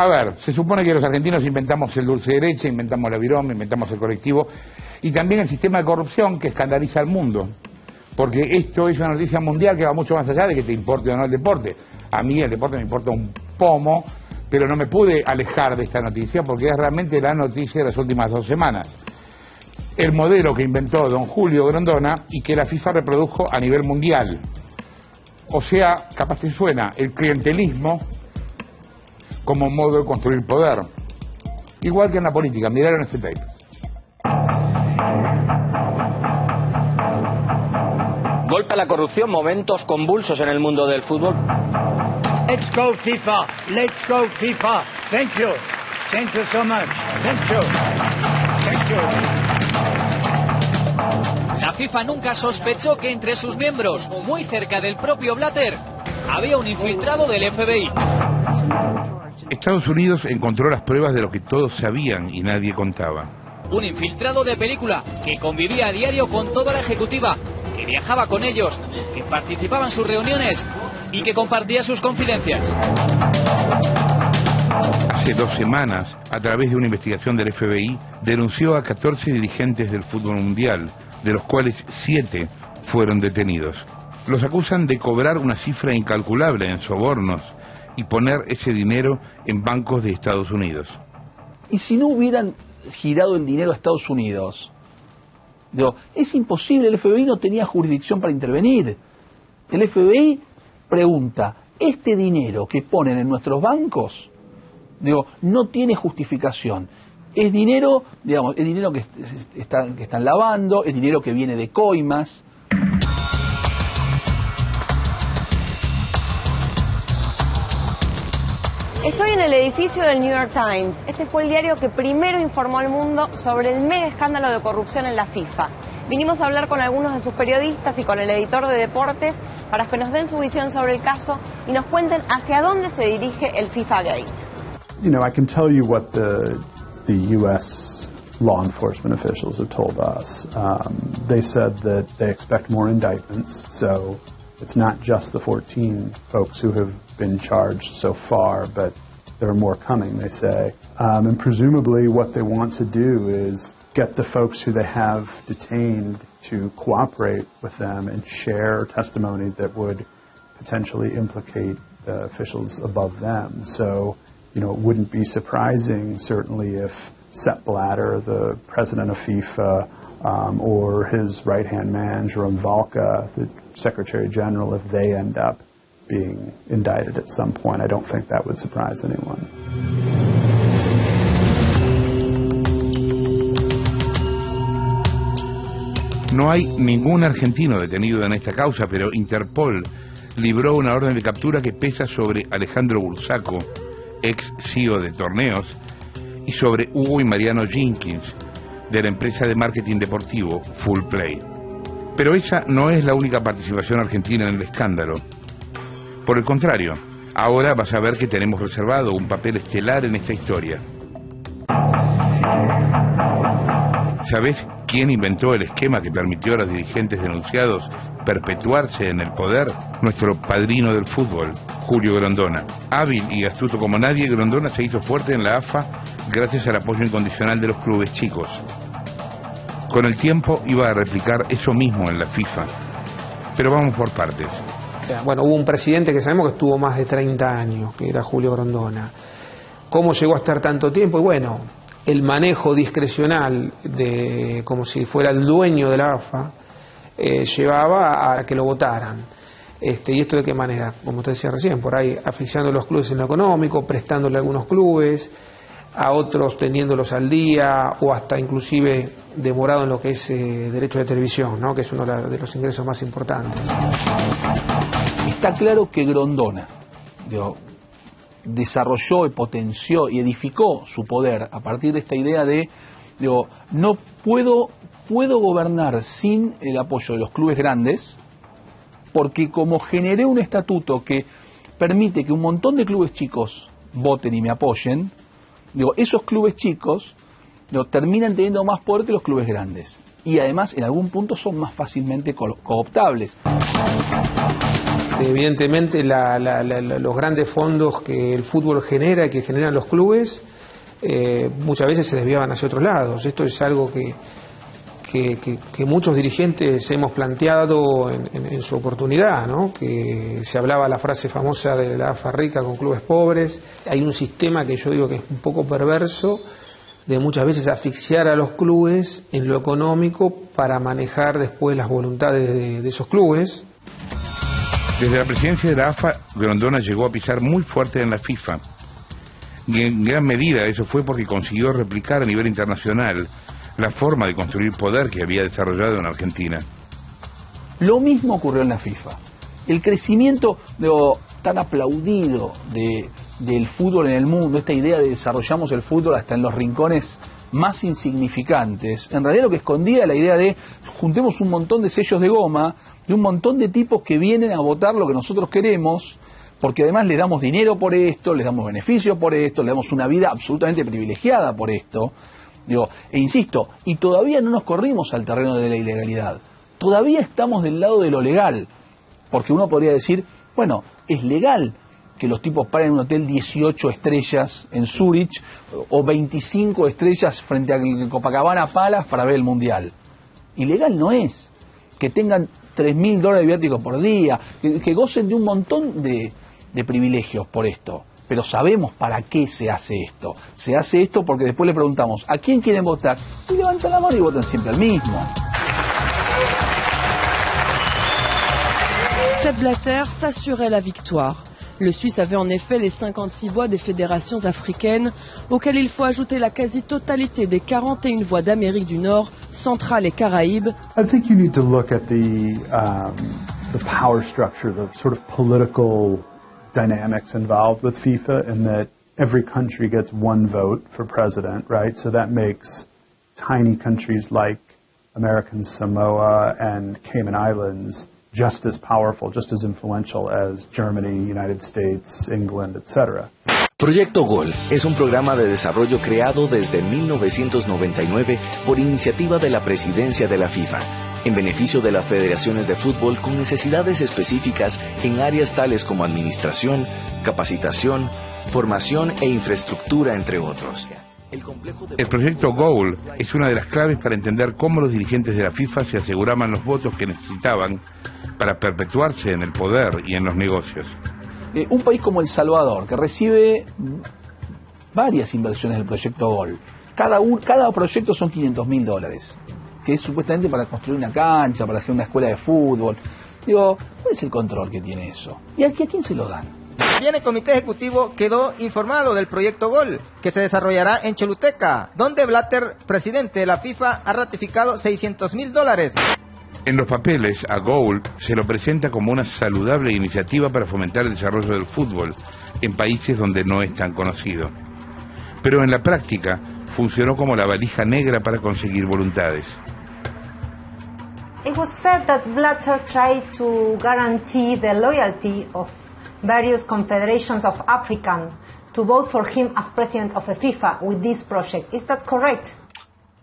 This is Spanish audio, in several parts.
A ver, se supone que los argentinos inventamos el dulce de leche, inventamos la viroma, inventamos el colectivo y también el sistema de corrupción que escandaliza al mundo. Porque esto es una noticia mundial que va mucho más allá de que te importe o no el deporte. A mí el deporte me importa un pomo, pero no me pude alejar de esta noticia porque es realmente la noticia de las últimas 2 semanas. El modelo que inventó don Julio Grondona y que la FIFA reprodujo a nivel mundial. O sea, capaz te suena, el clientelismo como modo de construir poder. Igual que en la política, miraron este tape. Golpe a la corrupción, momentos convulsos en el mundo del fútbol. Let's go FIFA, let's go FIFA. Thank you so much. Thank you. La FIFA nunca sospechó que entre sus miembros, muy cerca del propio Blatter, había un infiltrado del FBI. Estados Unidos encontró las pruebas de lo que todos sabían y nadie contaba. Un infiltrado de película que convivía a diario con toda la ejecutiva, que viajaba con ellos, que participaba en sus reuniones y que compartía sus confidencias. Hace 2 semanas, a través de una investigación del FBI, denunció a 14 dirigentes del fútbol mundial, de los cuales 7 fueron detenidos. Los acusan de cobrar una cifra incalculable en sobornos y poner ese dinero en bancos de Estados Unidos. Y si no hubieran girado el dinero a Estados Unidos, digo, es imposible, el FBI no tenía jurisdicción para intervenir. El FBI pregunta, este dinero que ponen en nuestros bancos, digo, no tiene justificación. Es dinero, digamos, es dinero que están lavando, es dinero que viene de coimas. Estoy en el edificio del New York Times. Este fue el diario que primero informó al mundo sobre el mega escándalo de corrupción en la FIFA. Vinimos a hablar con algunos de sus periodistas y con el editor de deportes para que nos den su visión sobre el caso y nos cuenten hacia dónde se dirige el FIFA Gate. You know, I can tell you what the U.S. law enforcement officials have told us. They said that they expect more indictments, so it's not just the 14 folks who have been charged so far, but there are more coming, they say. And presumably what they want to do is get the folks who they have detained to cooperate with them and share testimony that would potentially implicate the officials above them. So, you know, it wouldn't be surprising, certainly, if Sepp Blatter, the president of FIFA, or his right-hand man, Jerome Valcke, the Secretary General, if they end up being indicted at some point. I don't think that would surprise anyone. No hay ningún argentino detenido en esta causa, pero Interpol libró una orden de captura que pesa sobre Alejandro Bursaco, ex CEO de Torneos, y sobre Hugo y Mariano Jenkins, de la empresa de marketing deportivo Full Play. Pero esa no es la única participación argentina en el escándalo. Por el contrario, ahora vas a ver que tenemos reservado un papel estelar en esta historia. ¿Sabés quién inventó el esquema que permitió a los dirigentes denunciados perpetuarse en el poder? Nuestro padrino del fútbol, Julio Grondona. Hábil y astuto como nadie, Grondona se hizo fuerte en la AFA gracias al apoyo incondicional de los clubes chicos. Con el tiempo iba a replicar eso mismo en la FIFA. Pero vamos por partes. Bueno, hubo un presidente que sabemos que estuvo más de 30 años, que era Julio Grondona. ¿Cómo llegó a estar tanto tiempo? Y bueno, el manejo discrecional de como si fuera el dueño de la AFA llevaba a que lo votaran. ¿Y esto de qué manera? Como usted decía recién, por ahí asfixiando a los clubes en lo económico, prestándole a algunos clubes, a otros teniéndolos al día o hasta inclusive demorado en lo que es derecho de televisión, ¿no? Que es uno de los ingresos más importantes. Está claro que Grondona desarrolló y potenció y edificó su poder a partir de esta idea de no puedo gobernar sin el apoyo de los clubes grandes, porque como generé un estatuto que permite que un montón de clubes chicos voten y me apoyen, esos clubes chicos terminan teniendo más poder que los clubes grandes. y además en algún punto son más fácilmente cooptables. Evidentemente los grandes fondos que el fútbol genera, que generan los clubes, muchas veces se desviaban hacia otros lados. Esto es algo que muchos dirigentes hemos planteado en su oportunidad, ¿no? Que se hablaba la frase famosa de la AFA rica con clubes pobres. Hay un sistema que yo digo que es un poco perverso, de muchas veces asfixiar a los clubes en lo económico para manejar después las voluntades de esos clubes. Desde la presidencia de la AFA, Grondona llegó a pisar muy fuerte en la FIFA. Y en gran medida eso fue porque consiguió replicar a nivel internacional la forma de construir poder que había desarrollado en Argentina. Lo mismo ocurrió en la FIFA. El crecimiento tan aplaudido del fútbol en el mundo, esta idea de desarrollamos el fútbol hasta en los rincones más insignificantes, en realidad lo que escondía la idea de juntemos un montón de sellos de goma, de un montón de tipos que vienen a votar lo que nosotros queremos, porque además le damos dinero por esto, les damos beneficios por esto, le damos una vida absolutamente privilegiada por esto. E insisto, y todavía no nos corrimos al terreno de la ilegalidad, todavía estamos del lado de lo legal, porque uno podría decir, bueno, es legal que los tipos paren en un hotel 18 estrellas en Zurich o 25 estrellas frente a Copacabana Palace para ver el Mundial. Ilegal no es que tengan $3.000 de viáticos por día, que gocen de un montón de privilegios por esto. Pero sabemos para qué se hace esto. Se hace esto porque después le preguntamos ¿a quién quieren votar? Y levantan la mano y votan siempre al mismo. Sepp Blatter s'assurait la victoire. Le Suisse avait en effet les 56 voix des fédérations africaines, auxquelles il faut ajouter la quasi-totalité des 41 voix d'Amérique du Nord, centrale et Caraïbes. I think you need to look at the power structure, the sort of political dynamics involved with FIFA, in that every country gets one vote for president, right? So that makes tiny countries like American Samoa and Cayman Islands just as powerful, just as influential as Germany, United States, England, etc. Proyecto Gol es un programa de desarrollo creado desde 1999 por iniciativa de la Presidencia de la FIFA, en beneficio de las federaciones de fútbol con necesidades específicas en áreas tales como administración, capacitación, formación e infraestructura, entre otros. El proyecto Goal es una de las claves para entender cómo los dirigentes de la FIFA se aseguraban los votos que necesitaban para perpetuarse en el poder y en los negocios. Un país como El Salvador, que recibe varias inversiones del proyecto Goal, cada proyecto son $500.000, que es supuestamente para construir una cancha, para hacer una escuela de fútbol. Digo, ¿cuál es el control que tiene eso? ¿Y a quién se lo dan? También el comité ejecutivo quedó informado del proyecto Gol, que se desarrollará en Choluteca, donde Blatter, presidente de la FIFA, ha ratificado $600.000. En los papeles, a Goal se lo presenta como una saludable iniciativa para fomentar el desarrollo del fútbol en países donde no es tan conocido. Pero en la práctica funcionó como la valija negra para conseguir voluntades. It was said that Blatter tried to guarantee the loyalty of various confederations of African to vote for him as president of the FIFA with this project. Is that correct?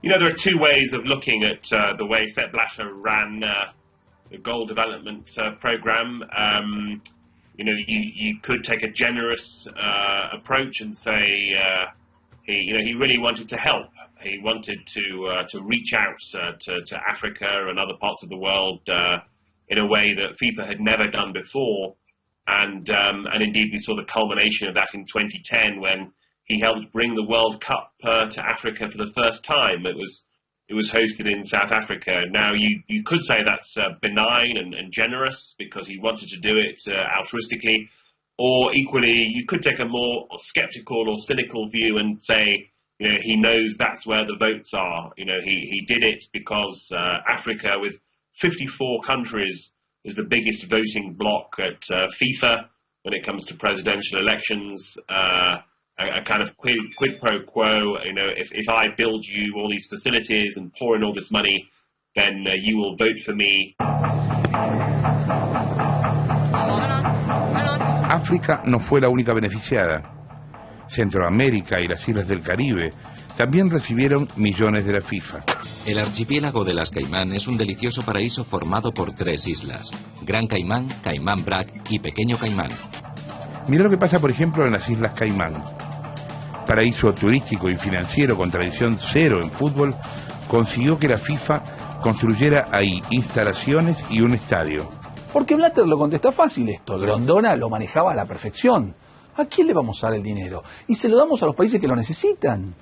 You know, there are two ways of looking at the way Sepp Blatter ran the goal development program. You know, you could take a generous approach and say he really wanted to help. He wanted to reach out to Africa and other parts of the world in a way that FIFA had never done before. And indeed, we saw the culmination of that in 2010 when he helped bring the World Cup to Africa for the first time. It was hosted in South Africa. Now, you could say that's benign and generous because he wanted to do it altruistically, or equally, you could take a more skeptical or cynical view and say, you know, he knows that's where the votes are. You know, he did it because Africa, with 54 countries, is the biggest voting bloc at FIFA when it comes to presidential elections. A kind of quid pro quo. You know, if I build you all these facilities and pour in all this money, then you will vote for me. África no fue la única beneficiada. Centroamérica y las islas del Caribe también recibieron millones de la FIFA. El archipiélago de las Caimán es un delicioso paraíso formado por 3 islas: Gran Caimán, Caimán Brac y Pequeño Caimán. Mira lo que pasa, por ejemplo, en las Islas Caimán. Paraíso turístico y financiero con tradición cero en fútbol, consiguió que la FIFA construyera ahí instalaciones y un estadio. Porque Blatter lo contesta fácil esto. Grondona lo manejaba a la perfección. ¿A quién le vamos a dar el dinero? Y se lo damos a los países que lo necesitan.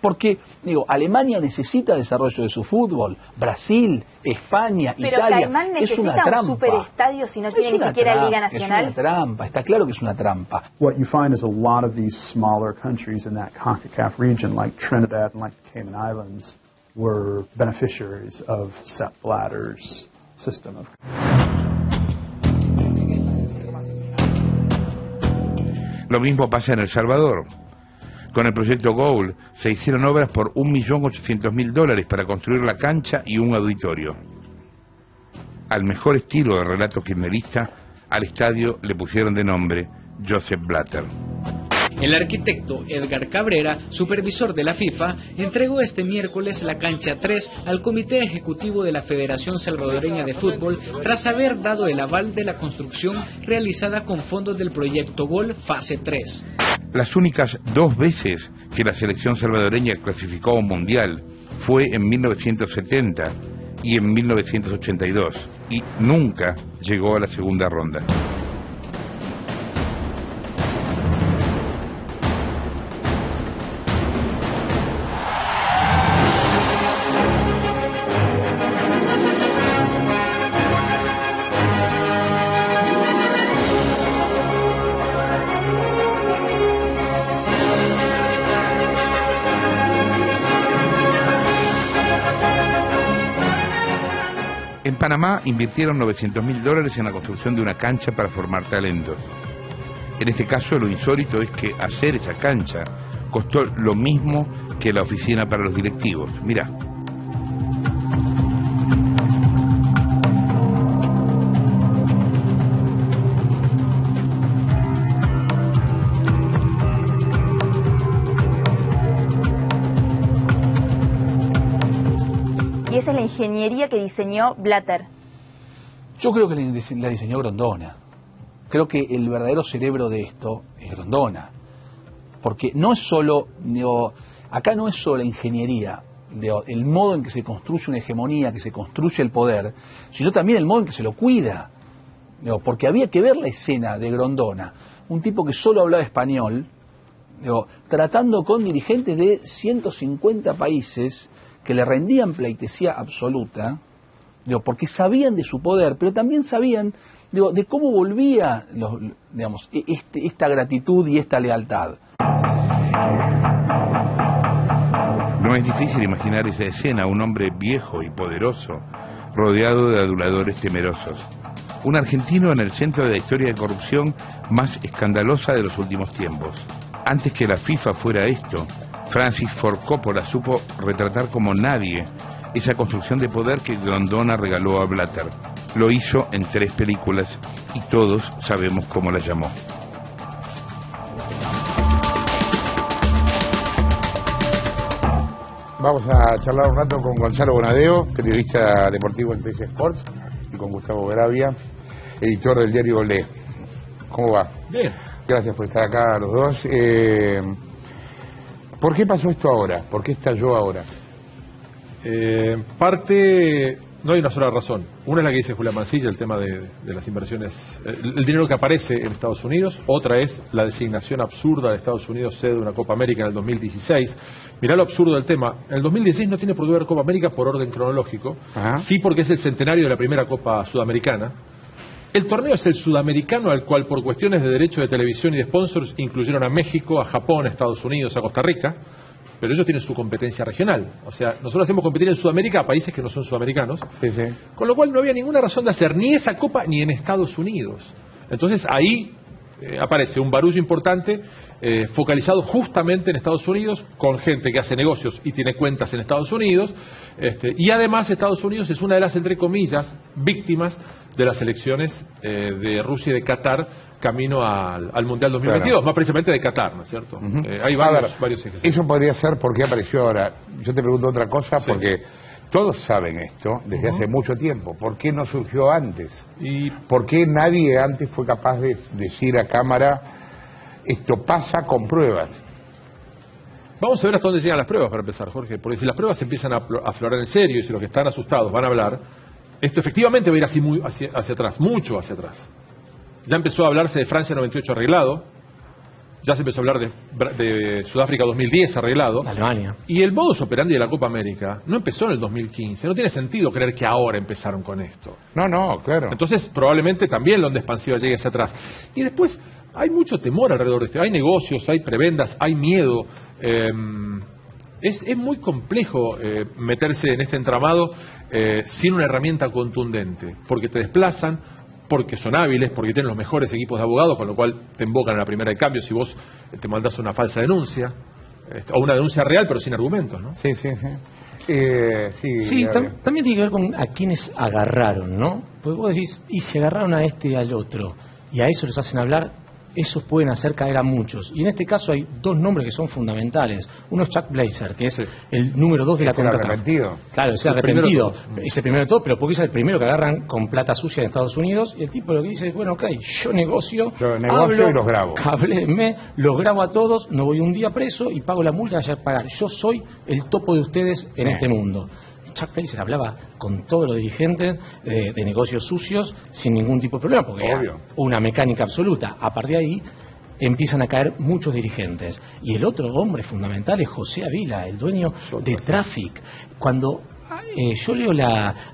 Porque, digo, Alemania necesita desarrollo de su fútbol, Brasil, España, pero Italia. Caimán Es una necesita trampa. un superestadio si no tiene ni siquiera Liga Nacional. Es una trampa, está claro que es una trampa. What you find is a lot of these smaller countries in that CONCACAF region, like Trinidad and like the Cayman Islands, were beneficiaries of Sepp Blatter's system of... Lo mismo pasa en El Salvador. Con el proyecto GOAL se hicieron obras por $1.800.000 para construir la cancha y un auditorio. Al mejor estilo de relato kirchnerista, al estadio le pusieron de nombre Joseph Blatter. El arquitecto Edgar Cabrera, supervisor de la FIFA, entregó este miércoles la cancha 3 al Comité Ejecutivo de la Federación Salvadoreña de Fútbol tras haber dado el aval de la construcción realizada con fondos del proyecto GOAL Fase 3. Las únicas 2 veces que la selección salvadoreña clasificó a un mundial fue en 1970 y en 1982 y nunca llegó a la segunda ronda. En Panamá invirtieron $900.000 en la construcción de una cancha para formar talentos. En este caso, lo insólito es que hacer esa cancha costó lo mismo que la oficina para los directivos. Mirá. Y esa es la ingeniería que diseñó Blatter. Yo creo que la diseñó Grondona. Creo que el verdadero cerebro de esto es Grondona. Porque no es solo, acá no es solo la ingeniería, el modo en que se construye una hegemonía, que se construye el poder, sino también el modo en que se lo cuida. Porque había que ver la escena de Grondona, un tipo que solo hablaba español, tratando con dirigentes de 150 países que le rendían pleitesía absoluta, porque sabían de su poder, pero también sabían de cómo volvía esta gratitud y esta lealtad. No es difícil imaginar esa escena, un hombre viejo y poderoso, rodeado de aduladores temerosos. Un argentino en el centro de la historia de corrupción más escandalosa de los últimos tiempos. Antes que la FIFA fuera esto, Francis Ford Coppola supo retratar como nadie esa construcción de poder que Grondona regaló a Blatter. Lo hizo en 3 películas y todos sabemos cómo la llamó. Vamos a charlar un rato con Gonzalo Bonadeo, periodista deportivo en TC Sports, y con Gustavo Garavia, editor del diario Olé. ¿Cómo va? Bien. Gracias por estar acá los dos. ¿Por qué pasó esto ahora? ¿Por qué estalló ahora? No hay una sola razón. Una es la que dice Julián Mancilla, el tema de las inversiones, el dinero que aparece en Estados Unidos. Otra es la designación absurda de Estados Unidos sede de una Copa América en el 2016. Mirá lo absurdo del tema. En el 2016 no tiene por qué haber Copa América por orden cronológico. Ajá. Sí, porque es el centenario de la primera Copa Sudamericana. El torneo es el sudamericano al cual por cuestiones de derechos de televisión y de sponsors incluyeron a México, a Japón, a Estados Unidos, a Costa Rica, pero ellos tienen su competencia regional. O sea, nosotros hacemos competir en Sudamérica a países que no son sudamericanos, sí. Con lo cual no había ninguna razón de hacer ni esa copa ni en Estados Unidos. Entonces ahí aparece un barullo importante focalizado justamente en Estados Unidos, con gente que hace negocios y tiene cuentas en Estados Unidos, y además Estados Unidos es una de las, entre comillas, víctimas de las elecciones de Rusia y de Qatar camino al Mundial 2022, claro. Más precisamente de Qatar, ¿no es cierto? Hay varios ejes. Eso podría ser porque apareció ahora. Yo te pregunto otra cosa, sí. Porque todos saben esto desde hace mucho tiempo. ¿Por qué no surgió antes? ¿Por qué nadie antes fue capaz de decir a cámara, esto pasa con pruebas? Vamos a ver hasta dónde llegan las pruebas para empezar, Jorge, porque si las pruebas empiezan a aflorar en serio y si los que están asustados van a hablar, esto efectivamente va a ir así muy hacia atrás, mucho hacia atrás. Ya empezó a hablarse de Francia 98 arreglado, ya se empezó a hablar de Sudáfrica 2010 arreglado. Alemania. Y el modus operandi de la Copa América no empezó en el 2015. No tiene sentido creer que ahora empezaron con esto. No, claro. Entonces probablemente también la onda expansiva llegue hacia atrás. Y después hay mucho temor alrededor de esto. Hay negocios, hay prebendas, hay miedo. Es muy complejo meterse en este entramado sin una herramienta contundente, porque te desplazan, porque son hábiles, porque tienen los mejores equipos de abogados, con lo cual te invocan a la primera de cambio si vos te mandás una falsa denuncia, o una denuncia real pero sin argumentos, ¿no? Sí. También tiene que ver con a quienes agarraron, ¿no? Porque vos decís, y se agarraron a este y al otro, y a eso los hacen hablar. Esos pueden hacer caer a muchos. Y en este caso hay dos nombres que son fundamentales. Uno es Chuck Blazer, que es el número 2 de la contrata. Arrepentido. Claro, es arrepentido. Es el primero de todo, pero porque es el primero que agarran con plata sucia en Estados Unidos. Y el tipo lo que dice es, bueno, ok, yo negocio hablo, y los grabo. Háblenme, los grabo a todos, no voy un día preso y pago la multa que haya que pagar. Yo soy el topo de ustedes en este mundo. Chuck Blazer hablaba con todos los dirigentes de negocios sucios sin ningún tipo de problema, porque era una mecánica absoluta. A partir de ahí empiezan a caer muchos dirigentes. Y el otro hombre fundamental es José Avila, el dueño de Traffic. Cuando yo leo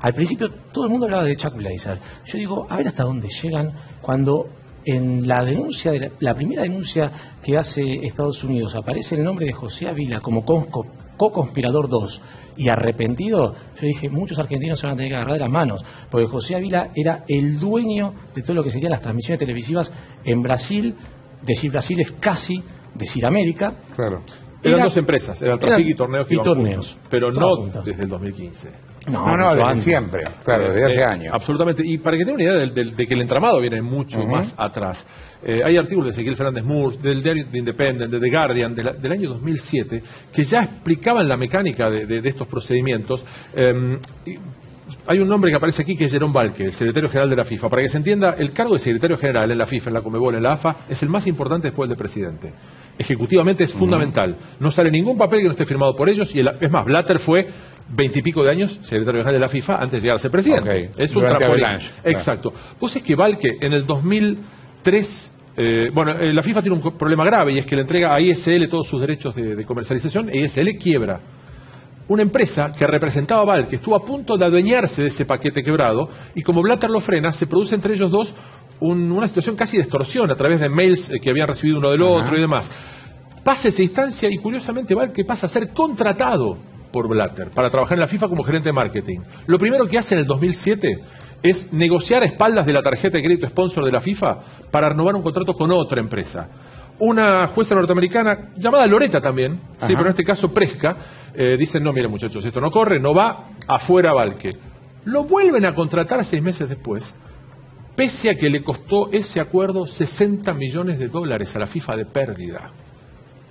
al principio todo el mundo hablaba de Chuck Blazer. Yo digo, a ver hasta dónde llegan cuando en la denuncia, la primera denuncia que hace Estados Unidos, aparece el nombre de José Avila como co-conspirador 2 y arrepentido. Yo dije, muchos argentinos se van a tener que agarrar de las manos, porque José Avila era el dueño de todo lo que serían las transmisiones televisivas en Brasil. Decir Brasil es casi decir América. Claro. Eran dos empresas, eran Traffic y Torneos que iban torneos juntos, pero no desde el 2015. No, desde siempre, claro, desde hace años. Absolutamente, y para que tengan una idea de que el entramado viene mucho más atrás. Hay artículos de Ezequiel Fernández Moore, del diario The Independent, de The Guardian, del año 2007, que ya explicaban la mecánica de estos procedimientos. Hay un nombre que aparece aquí que es Jerome Valque, el secretario general de la FIFA. Para que se entienda, el cargo de secretario general en la FIFA, en la Conmebol, en la AFA, es el más importante después del de presidente. Ejecutivamente es fundamental. No sale ningún papel que no esté firmado por ellos. Es más, Blatter fue 20 y pico de años secretario general de la FIFA antes de llegar a ser presidente. Es un trampolín. Exacto. Pues es que Valque en el 2003... la FIFA tiene un problema grave y es que le entrega a ISL todos sus derechos de comercialización e ISL quiebra. Una empresa que representaba a Valque estuvo a punto de adueñarse de ese paquete quebrado y como Blatter lo frena, se produce entre ellos dos una situación casi de extorsión a través de mails que habían recibido uno del otro y demás. Pasa esa instancia y curiosamente Valque pasa a ser contratado por Blatter para trabajar en la FIFA como gerente de marketing. Lo primero que hace en el 2007 es negociar a espaldas de la tarjeta de crédito sponsor de la FIFA para renovar un contrato con otra empresa. Una jueza norteamericana, llamada Loretta también, sí, pero en este caso Presca, dicen, no, miren muchachos, esto no corre, no va, afuera Valque. Lo vuelven a contratar 6 meses después, pese a que le costó ese acuerdo $60 millones a la FIFA de pérdida.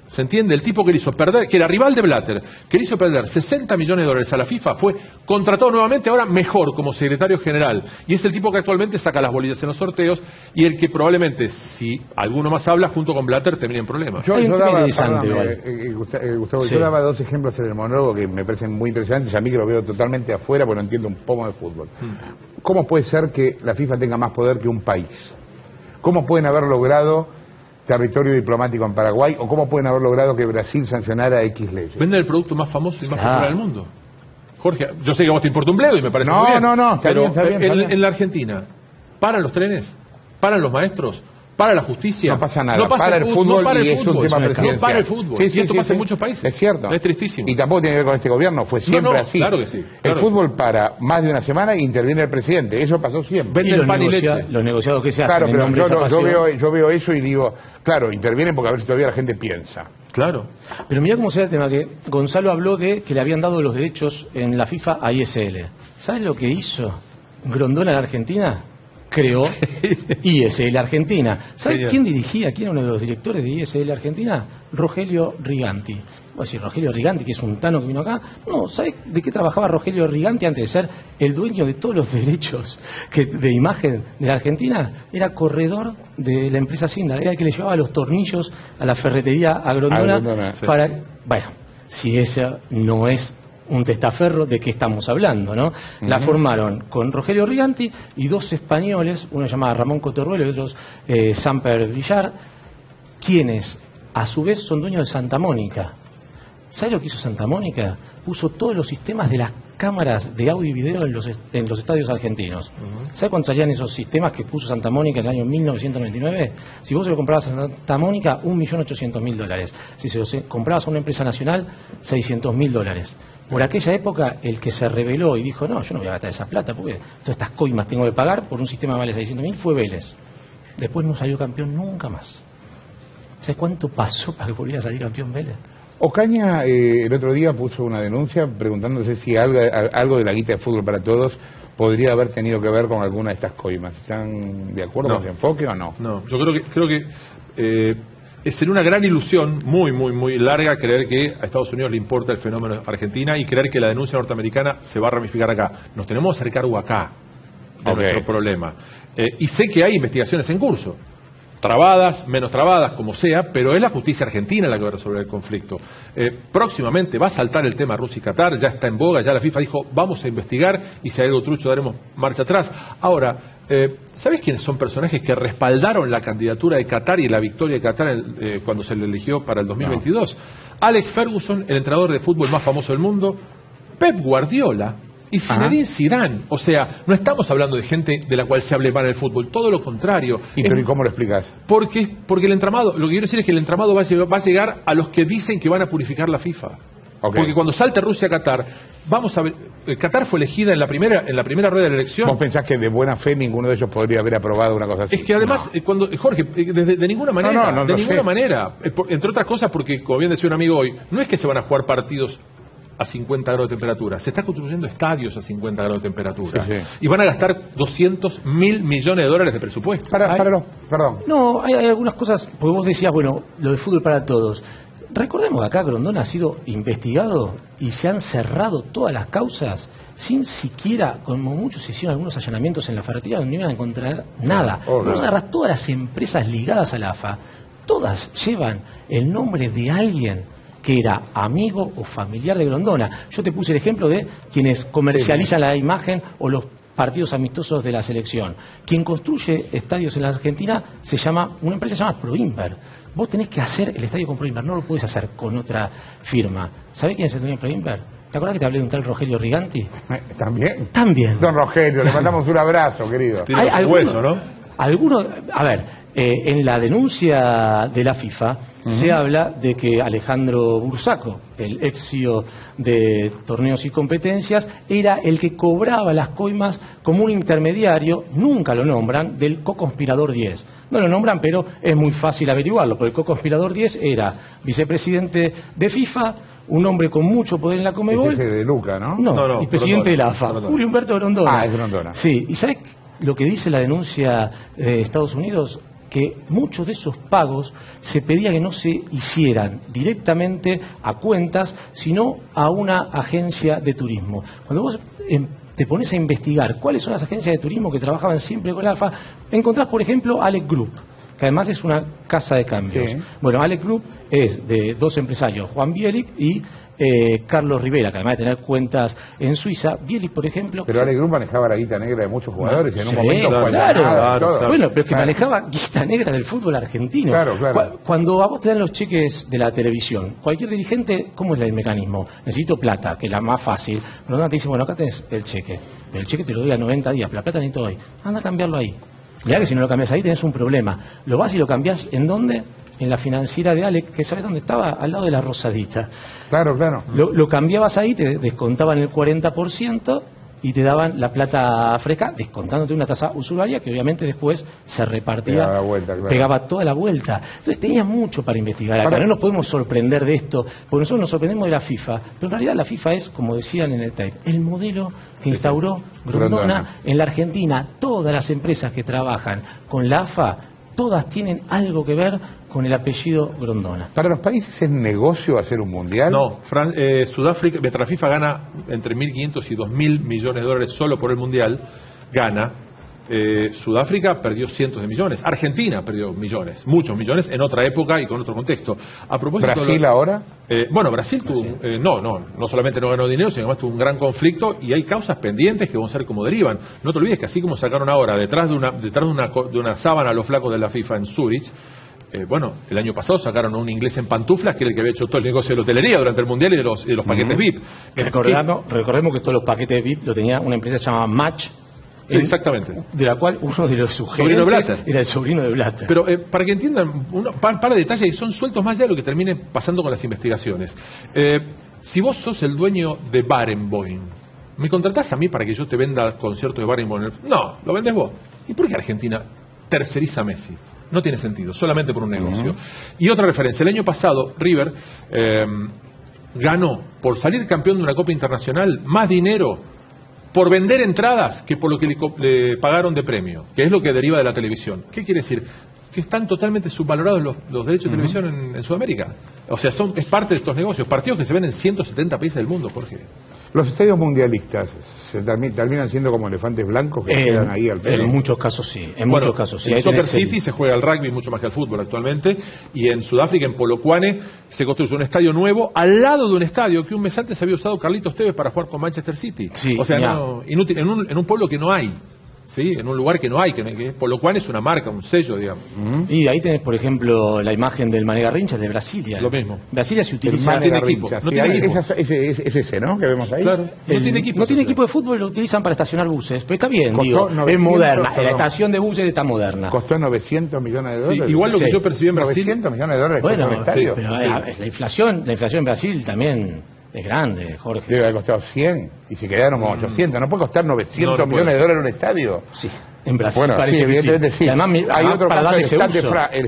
¿Se entiende? El tipo que le hizo perder, que era rival de Blatter, que le hizo perder $60 millones a la FIFA, fue contratado nuevamente, ahora mejor, como secretario general. Y es el tipo que actualmente saca las bolillas en los sorteos y el que probablemente, si alguno más habla, junto con Blatter, termina en problemas. Yo daba 2 ejemplos en el monólogo que me parecen muy impresionantes, a mí que lo veo totalmente afuera porque no entiendo un poco de fútbol. ¿Cómo puede ser que la FIFA tenga más poder que un país? ¿Cómo pueden haber logrado territorio diplomático en Paraguay, o cómo pueden haber logrado que Brasil sancionara X leyes? Venden el producto más famoso y más popular del mundo. Jorge, yo sé que a vos te importa un bledo y me parece muy bien. No, está pero bien. En la Argentina, paran los trenes, paran los maestros, para la justicia. No pasa nada, para el fútbol y es un tema presidencial. No para el fútbol. Y esto pasa en muchos países. Es cierto. Es tristísimo. Y tampoco tiene que ver con este gobierno, fue siempre así. Claro que sí. El fútbol para más de una semana e interviene el presidente. Eso pasó siempre. Vende el pan y leche. Los negociados que se hacen. Claro, pero yo veo eso y digo, claro, intervienen porque a ver si todavía la gente piensa. Claro. Pero mira cómo se da el tema, que Gonzalo habló de que le habían dado los derechos en la FIFA a ISL. ¿Sabes lo que hizo Grondona en la Argentina? Creó ISL Argentina. ¿Sabes quién dirigía? ¿Quién era uno de los directores de ISL Argentina? Rogelio Riganti. Voy a decir, Rogelio Riganti, que es un tano que vino acá. No, ¿sabes de qué trabajaba Rogelio Riganti antes de ser el dueño de todos los derechos de imagen de la Argentina? Era corredor de la empresa Cinda. Era el que le llevaba los tornillos a la ferretería a Grondona. Para... Bueno, si esa no es un testaferro, ¿de qué estamos hablando, no? La formaron con Rogelio Riganti y dos españoles, uno llamado Ramón Cotorruelo y otros Samper Villar, quienes a su vez son dueños de Santa Mónica. ¿Sabe lo que hizo Santa Mónica? Puso todos los sistemas de las cámaras de audio y video en los estadios argentinos. ¿Sabe cuánto salían esos sistemas que puso Santa Mónica en el año 1999? Si vos se lo comprabas a Santa Mónica, $1.800.000. Si se lo comprabas a una empresa nacional, $600.000. Por aquella época, el que se rebeló y dijo, no, yo no voy a gastar esa plata porque todas estas coimas tengo que pagar por un sistema que vale 600.000, fue Vélez. Después no salió campeón nunca más. ¿Sabes cuánto pasó para que volviera a salir campeón Vélez? Ocaña el otro día puso una denuncia preguntándose si algo de la guita de Fútbol para Todos podría haber tenido que ver con alguna de estas coimas. ¿Están de acuerdo con ese enfoque o no? No, yo creo que sería una gran ilusión, muy larga, creer que a Estados Unidos le importa el fenómeno Argentina y creer que la denuncia norteamericana se va a ramificar acá. Nos tenemos que hacer cargo acá de nuestro problema. Y sé que hay investigaciones en curso. Trabadas, menos trabadas, como sea, pero es la justicia argentina la que va a resolver el conflicto. Próximamente va a saltar el tema Rusia y Qatar, ya está en boga, ya la FIFA dijo, vamos a investigar y si hay algo trucho daremos marcha atrás. Ahora, ¿sabes quiénes son personajes que respaldaron la candidatura de Qatar y la victoria de Qatar cuando se le eligió para el 2022? No. Alex Ferguson, el entrenador de fútbol más famoso del mundo, Pep Guardiola y Zinedine Zidane. O sea, no estamos hablando de gente de la cual se hable mal en el fútbol, todo lo contrario. ¿Y cómo lo explicas? Porque el entramado, lo que quiero decir es que el entramado va a llegar a los que dicen que van a purificar la FIFA. Porque cuando salte Rusia a Qatar, vamos a ver, Qatar fue elegida en la primera rueda de la elección. ¿Vos pensás que de buena fe ninguno de ellos podría haber aprobado una cosa así? Es que además, Jorge, de ninguna manera, ninguna manera, entre otras cosas porque, como bien decía un amigo hoy, no es que se van a jugar partidos a 50 grados de temperatura. Se está construyendo estadios a 50 grados de temperatura. Sí. Y van a gastar $200.000 millones de presupuesto. Perdón. No, hay algunas cosas, porque vos decías, bueno, lo de Fútbol para Todos. Recordemos que acá Grondona ha sido investigado y se han cerrado todas las causas sin siquiera, como muchos hicieron algunos allanamientos en la ferretería donde no iban a encontrar nada. Vos agarrás todas las empresas ligadas a la AFA, todas llevan el nombre de alguien que era amigo o familiar de Grondona. Yo te puse el ejemplo de quienes comercializan la imagen o los partidos amistosos de la selección. Quien construye estadios en la Argentina se llama, una empresa se llama Proinver. Vos tenés que hacer el estadio con Proinver, no lo podés hacer con otra firma. ¿Sabés quién es el dueño de Proinver? ¿Te acuerdas que te hablé de un tal Rogelio Riganti? ¿También? Don Rogelio, le mandamos un abrazo, querido. Tiene un hueso, ¿no? Algunos, a ver, en la denuncia de la FIFA se habla de que Alejandro Bursaco, el ex CEO de Torneos y Competencias, era el que cobraba las coimas como un intermediario, nunca lo nombran, del coconspirador 10. No lo nombran, pero es muy fácil averiguarlo, porque el coconspirador 10 era vicepresidente de FIFA, un hombre con mucho poder en la Conmebol. Es ese de Luca, ¿no? No, y presidente de la AFA, Julio Humberto Grondona. Es Grondona. Sí, ¿y sabes lo que dice la denuncia de Estados Unidos? Que muchos de esos pagos se pedía que no se hicieran directamente a cuentas, sino a una agencia de turismo. Cuando vos te pones a investigar cuáles son las agencias de turismo que trabajaban siempre con la AFA, encontrás, por ejemplo, Alec Group, que además es una casa de cambios. Sí. Bueno, Alec Group es de dos empresarios, Juan Bielik y Carlos Rivera, que además de tener cuentas en Suiza. Bielik, por ejemplo... Pero Alec Group manejaba la guita negra de muchos jugadores y en un momento... Claro. Bueno, pero es que manejaba guita negra del fútbol argentino. Claro. Cuando a vos te dan los cheques de la televisión, cualquier dirigente, ¿cómo es el mecanismo? Necesito plata, que es la más fácil. Pero te dice, bueno, acá tenés el cheque. Pero el cheque te lo doy a 90 días, pero la plata necesito hoy. Anda a cambiarlo ahí. Mirá que si no lo cambiás ahí tenés un problema. Lo vas y lo cambiás, ¿en dónde? En la financiera de Alex, que ¿sabés dónde estaba? Al lado de la Rosadita. Claro, claro. Lo cambiabas ahí, te descontaban el 40% y te daban la plata fresca, descontándote una tasa usuraria que obviamente después se repartía, Pegaba la vuelta, claro. Pegaba toda la vuelta. Entonces tenía mucho para investigar acá. No nos podemos sorprender de esto, porque nosotros nos sorprendemos de la FIFA, pero en realidad la FIFA es, como decían en el tape, el modelo que instauró Grondona en la Argentina. Todas las empresas que trabajan con la AFA, todas tienen algo que ver con el apellido Grondona. ¿Para los países es negocio hacer un mundial? No, Sudáfrica, mientras la FIFA gana entre 1.500 y 2.000 millones de dólares solo por el mundial, gana. Sudáfrica perdió cientos de millones. Argentina perdió millones, muchos millones, en otra época y con otro contexto. A propósito, ¿Brasil ahora? Bueno, Brasil tuvo, no solamente no ganó dinero, sino además tuvo un gran conflicto y hay causas pendientes que vamos a ver cómo derivan. No te olvides que así como sacaron ahora detrás de una sábana a los flacos de la FIFA en Zurich, bueno, el año pasado sacaron a un inglés en pantuflas que era el que había hecho todo el negocio de la hotelería durante el mundial y de los paquetes VIP. Recordemos que todos los paquetes VIP lo tenía una empresa llamada Match. Sí, exactamente. De la cual uno de los sugerentes era el sobrino de Blatter. Pero para que entiendan, un par de detalles y son sueltos más allá de lo que termine pasando con las investigaciones. Si vos sos el dueño de Barenboim, ¿me contratás a mí para que yo te venda conciertos de Barenboim? No, lo vendes vos. ¿Y por qué Argentina terceriza a Messi? No tiene sentido, solamente por un negocio. Y otra referencia, el año pasado River ganó, por salir campeón de una Copa Internacional, más dinero por vender entradas que por lo que le pagaron de premio, que es lo que deriva de la televisión. ¿Qué quiere decir? Que están totalmente subvalorados los derechos de televisión en Sudamérica. O sea, es parte de estos negocios, partidos que se ven en 170 países del mundo, Jorge. Los estadios mundialistas se terminan siendo como elefantes blancos que quedan ahí al pelo. En muchos casos sí. En muchos casos sí. En Soccer City se juega al rugby mucho más que al fútbol actualmente. Y en Sudáfrica, en Polokwane, se construye un estadio nuevo al lado de un estadio que un mes antes había usado Carlitos Tevez para jugar con Manchester City. Sí, o sea, inútil, en un pueblo que no hay. Sí, en un lugar que no hay, que Polokwane es una marca, un sello, digamos. Y ahí tenés, por ejemplo, la imagen del Mané Garrincha de Brasilia. Lo mismo. Brasilia se utiliza... No tiene equipo. No tiene equipo. Es ese, ¿no? Que vemos ahí. Claro. No tiene equipo. No tiene equipo de fútbol, lo utilizan para estacionar buses. Pero está bien, digo, es moderna. La estación de buses está moderna. Costó 900 millones de dólares. Sí, igual lo que yo percibí en Brasil... 900 millones de dólares bueno, por un estadio. Pero la inflación en Brasil también... es grande, Jorge. Debe haber costado 100 y se quedaron como 800. No puede costar 900 millones de dólares un estadio. Sí, en Brasil bueno, parece evidentemente sí. Además, hay otro para caso, el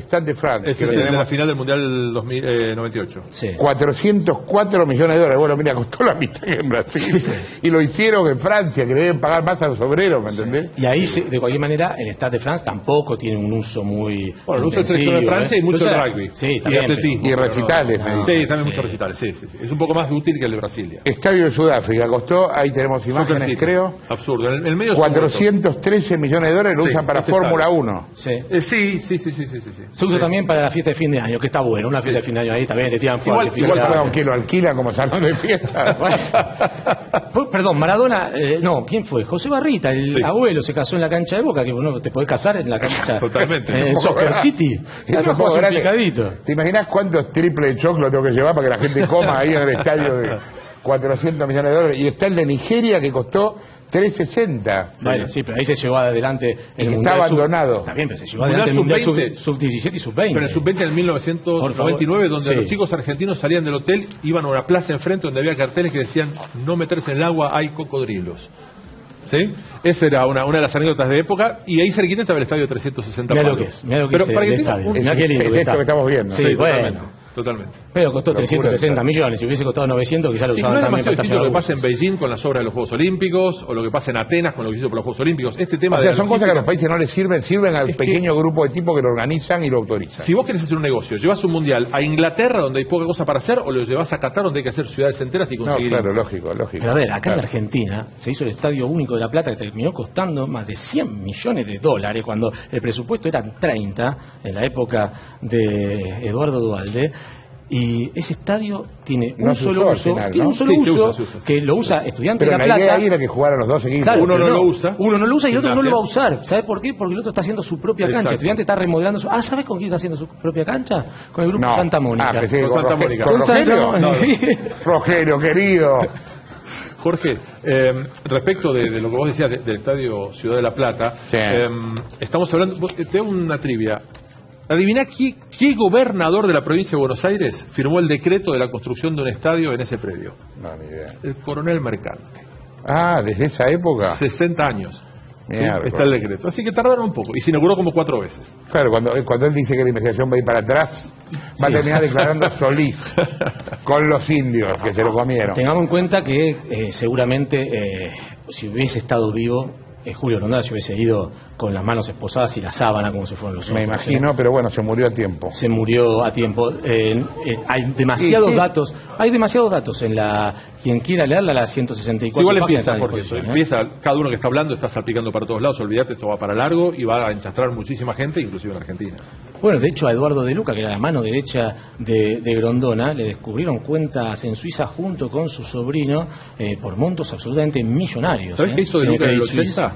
Stade de France. Ese es de la final del Mundial 98. Sí. 404 millones de dólares. Bueno, mira, costó la mitad que en Brasil. Y lo hicieron en Francia, que le deben pagar más a los obreros, ¿me entendés? Y ahí, de cualquier manera, el Stade de France tampoco tiene un uso muy... Bueno, el uso de selección de Francia y mucho de rugby. Sí, también, y atletismo. Y recitales, me dicen. Sí, también muchos recitales. Sí. Es un poco más útil que el de Brasilia. Estadio de Sudáfrica costó, ahí tenemos imágenes, creo. Absurdo. En el medio 413 millones de dólares lo usan para Fórmula 1. Sí. Se usa también para la fiesta de fin de año, que está bueno. Una fiesta de fin de año ahí también te tiran fuerte. Igual que lo alquilan como salón de fiesta. Perdón, Maradona, ¿quién fue? José Barrita, el abuelo, se casó en la cancha de Boca, que bueno, te podés casar en la cancha. Totalmente. En Soccer City. ¿Te imaginas cuántos triples de choclo tengo que llevar para que la gente coma ahí en el estadio de 400 millones de dólares? Y está el de Nigeria que costó 360. Bueno, sí, pero ahí se llevó adelante el Mundial. Está abandonado. Está bien, pero se llevó adelante el Mundial Sub-17 y Sub-20. Pero el Sub-20 en 1999, donde los chicos argentinos salían del hotel, iban a una plaza enfrente donde había carteles que decían: no meterse en el agua, hay cocodrilos. ¿Sí? Esa era una de las anécdotas de época, y ahí cerquita estaba el estadio de 360 palos. Mirá lo que pero es para que es esto que estamos viendo. Sí, bueno. Totalmente. Pero costó 360 millones. Si hubiese costado 900, quizás lo usaban no también para estacionar. Lo que pasa en Beijing con las obras de los Juegos Olímpicos, o lo que pasa en Atenas con lo que se hizo por los Juegos Olímpicos. Este tema son cosas que a los países no les sirven al pequeño grupo de tipos que lo organizan y lo autorizan. Si vos querés hacer un negocio, llevas un mundial a Inglaterra, donde hay poca cosa para hacer, o lo llevas a Qatar, donde hay que hacer ciudades enteras y conseguir... No, claro, lógico. Pero a ver, acá en Argentina se hizo el Estadio Único de La Plata, que terminó costando más de 100 millones de dólares, cuando el presupuesto eran 30, en la época de Eduardo Duhalde. Y ese estadio tiene un solo uso, que lo usa Estudiantes de La Plata. Pero la idea era que jugaran los dos equipos. Claro, uno no lo usa y el otro no lo va a usar. ¿Sabes por qué? Porque el otro está haciendo su propia cancha. Estudiantes está remodelando ¿sabes con quién está haciendo su propia cancha? Con el grupo Santa Mónica. Con Santa Mónica. ¿Con Rogelio? Rogelio, querido. Jorge, respecto de lo que vos decías del Estadio Ciudad de la Plata, estamos hablando, te hago una trivia. Adivina qué gobernador de la provincia de Buenos Aires firmó el decreto de la construcción de un estadio en ese predio. No, ni idea. El coronel Mercante. Ah, ¿desde esa época? 60 años. ¿Sí? Está el decreto. Así que tardaron un poco. Y se inauguró como 4 veces. Claro, cuando él dice que la investigación va a ir para atrás, va a terminar declarando Solís con los indios que se lo comieron. Tengamos en cuenta que seguramente si hubiese estado vivo, Julio Grondona se hubiese ido con las manos esposadas y la sábana como si fueran los otros. Me imagino, pero bueno, se murió a tiempo. Se murió a tiempo. Hay demasiados datos. Hay demasiados datos en la... Quien quiera leerla, la 164. Sí, igual empieza, porque empieza, cada uno que está hablando está salpicando para todos lados. Olvídate, esto va para largo y va a enchastrar muchísima gente, inclusive en Argentina. Bueno, de hecho a Eduardo De Luca, que era la mano derecha de Grondona, le descubrieron cuentas en Suiza junto con su sobrino por montos absolutamente millonarios. ¿Sabés qué hizo De Luca en el 80?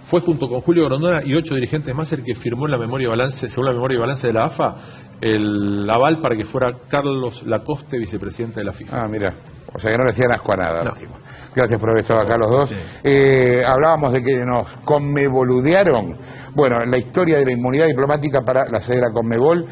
Fue junto con Julio Grondona y 8 dirigentes más el que firmó en la memoria y balance, según la memoria y balance de la AFA, el aval para que fuera Carlos Lacoste vicepresidente de la FIFA. Ah, mira, o sea que no le hacían asco a nada. No. Gracias por haber estado acá los dos. Sí. Hablábamos de que nos conmeboludearon. Bueno, en la historia de la inmunidad diplomática para la sede de la Conmebol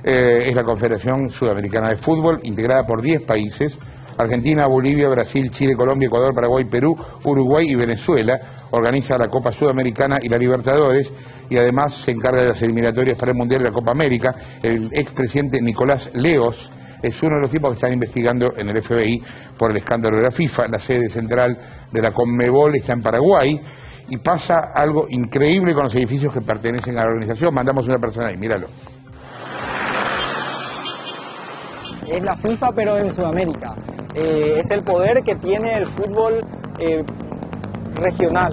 es la Confederación Sudamericana de Fútbol, integrada por 10 países: Argentina, Bolivia, Brasil, Chile, Colombia, Ecuador, Paraguay, Perú, Uruguay y Venezuela. Organiza la Copa Sudamericana y la Libertadores, y además se encarga de las eliminatorias para el Mundial y la Copa América. El expresidente Nicolás Leos es uno de los tipos que están investigando en el FBI por el escándalo de la FIFA. La sede central de la Conmebol está en Paraguay, y pasa algo increíble con los edificios que pertenecen a la organización. Mandamos una persona ahí, míralo. Es la FIFA, pero en Sudamérica. Es el poder que tiene el fútbol regional.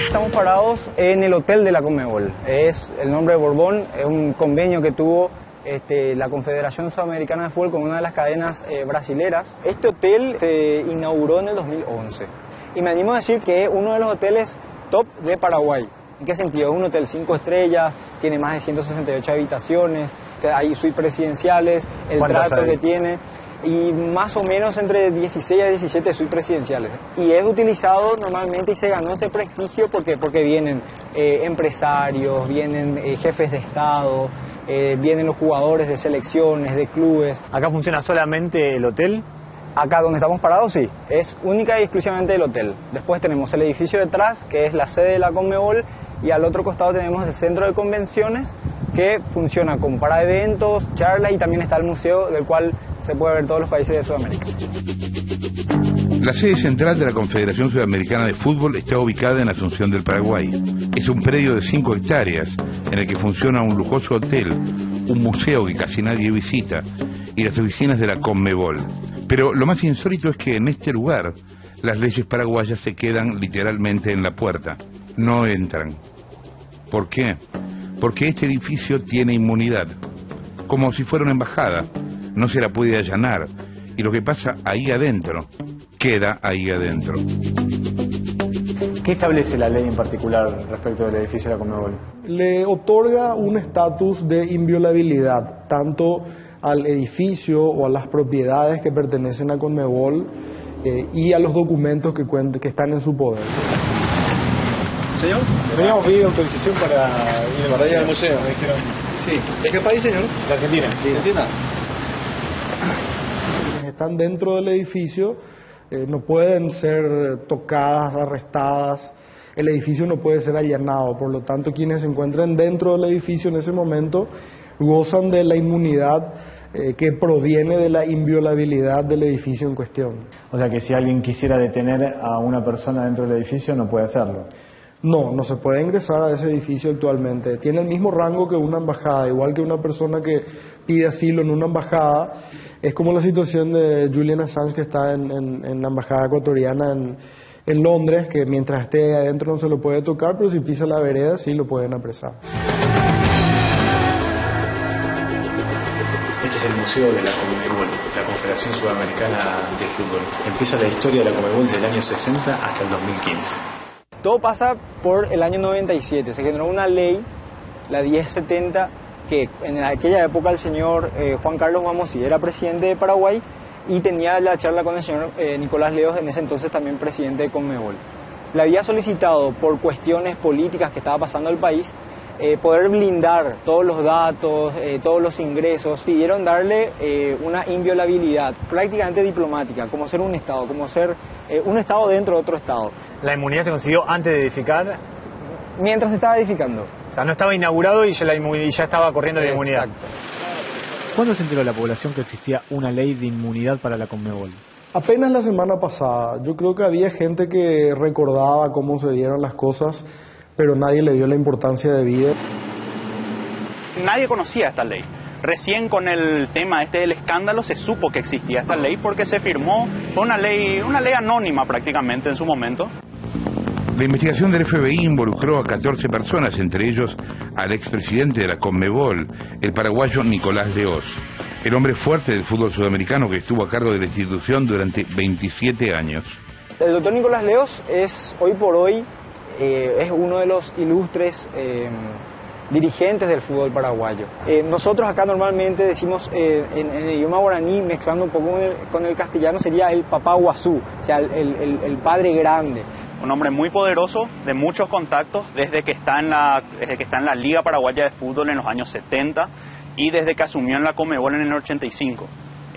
Estamos parados en el hotel de la Conmebol. Es el nombre de Borbón, es un convenio que tuvo la Confederación Sudamericana de Fútbol con una de las cadenas brasileras. Este hotel se inauguró en el 2011 y me animo a decir que es uno de los hoteles top de Paraguay. ¿En qué sentido? Es un hotel 5 estrellas, tiene más de 168 habitaciones, hay suites presidenciales, el trato que tiene, y más o menos entre 16 a 17 suites presidenciales. Y es utilizado normalmente y se ganó ese prestigio porque vienen empresarios, vienen jefes de Estado, vienen los jugadores de selecciones, de clubes. ¿Acá funciona solamente el hotel? Acá donde estamos parados sí, es única y exclusivamente el hotel. Después tenemos el edificio detrás, que es la sede de la Conmebol, y al otro costado tenemos el centro de convenciones, que funciona como para eventos, charlas, y también está el museo, del cual se puede ver todos los países de Sudamérica. La sede central de la Confederación Sudamericana de Fútbol está ubicada en Asunción del Paraguay. Es un predio de 5 hectáreas en el que funciona un lujoso hotel, un museo que casi nadie visita y las oficinas de la Conmebol. Pero lo más insólito es que en este lugar las leyes paraguayas se quedan literalmente en la puerta, no entran. ¿Por qué? Porque este edificio tiene inmunidad, como si fuera una embajada, no se la puede allanar, y lo que pasa ahí adentro queda ahí adentro. ¿Qué establece la ley en particular respecto del edificio de la Conmebol? Le otorga un estatus de inviolabilidad, tanto al edificio o a las propiedades que pertenecen a Conmebol y a los documentos que están en su poder. Señor, teníamos pedido autorización para ir al museo, me dijeron. Sí. ¿De qué país, señor? De Argentina. ¿De Argentina? Están dentro del edificio, no pueden ser tocadas, arrestadas, el edificio no puede ser allanado, por lo tanto quienes se encuentren dentro del edificio en ese momento gozan de la inmunidad que proviene de la inviolabilidad del edificio en cuestión. O sea que si alguien quisiera detener a una persona dentro del edificio no puede hacerlo. No, no se puede ingresar a ese edificio actualmente. Tiene el mismo rango que una embajada, igual que una persona que pide asilo en una embajada. Es como la situación de Julian Assange, que está en la embajada ecuatoriana en Londres, que mientras esté adentro no se lo puede tocar, pero si pisa la vereda sí lo pueden apresar. Este es el museo de la Conmebol, la Confederación Federación Sudamericana de Fútbol. Empieza la historia de la Conmebol del año 60 hasta el 2015. Todo pasa por el año 97. Se generó una ley, la 1070, que en aquella época el señor Juan Carlos Mamosí era presidente de Paraguay y tenía la charla con el señor Nicolás Leos, en ese entonces también presidente de Conmebol. Le había solicitado, por cuestiones políticas que estaba pasando el país, poder blindar todos los datos, todos los ingresos. Pidieron darle una inviolabilidad prácticamente diplomática, como ser un Estado, como ser un Estado dentro de otro Estado. ¿La inmunidad se consiguió antes de edificar? Mientras se estaba edificando. O sea, no estaba inaugurado y ya estaba corriendo la inmunidad. Exacto. ¿Cuándo se enteró la población que existía una ley de inmunidad para la Conmebol? Apenas la semana pasada. Yo creo que había gente que recordaba cómo se dieron las cosas, pero nadie le dio la importancia debida. Nadie conocía esta ley. Recién con el tema del escándalo se supo que existía esta ley porque se firmó, fue una ley anónima prácticamente en su momento. La investigación del FBI involucró a 14 personas, entre ellos al expresidente de la Conmebol, el paraguayo Nicolás Leos, el hombre fuerte del fútbol sudamericano que estuvo a cargo de la institución durante 27 años. El doctor Nicolás Leos es, hoy por hoy, es uno de los ilustres dirigentes del fútbol paraguayo. Nosotros acá normalmente decimos en el idioma guaraní, mezclando un poco con el castellano, sería el papá guazú, o sea, el padre grande. Un hombre muy poderoso, de muchos contactos, desde que está en la Liga Paraguaya de Fútbol en los años 70 y desde que asumió en la Conmebol en el 85.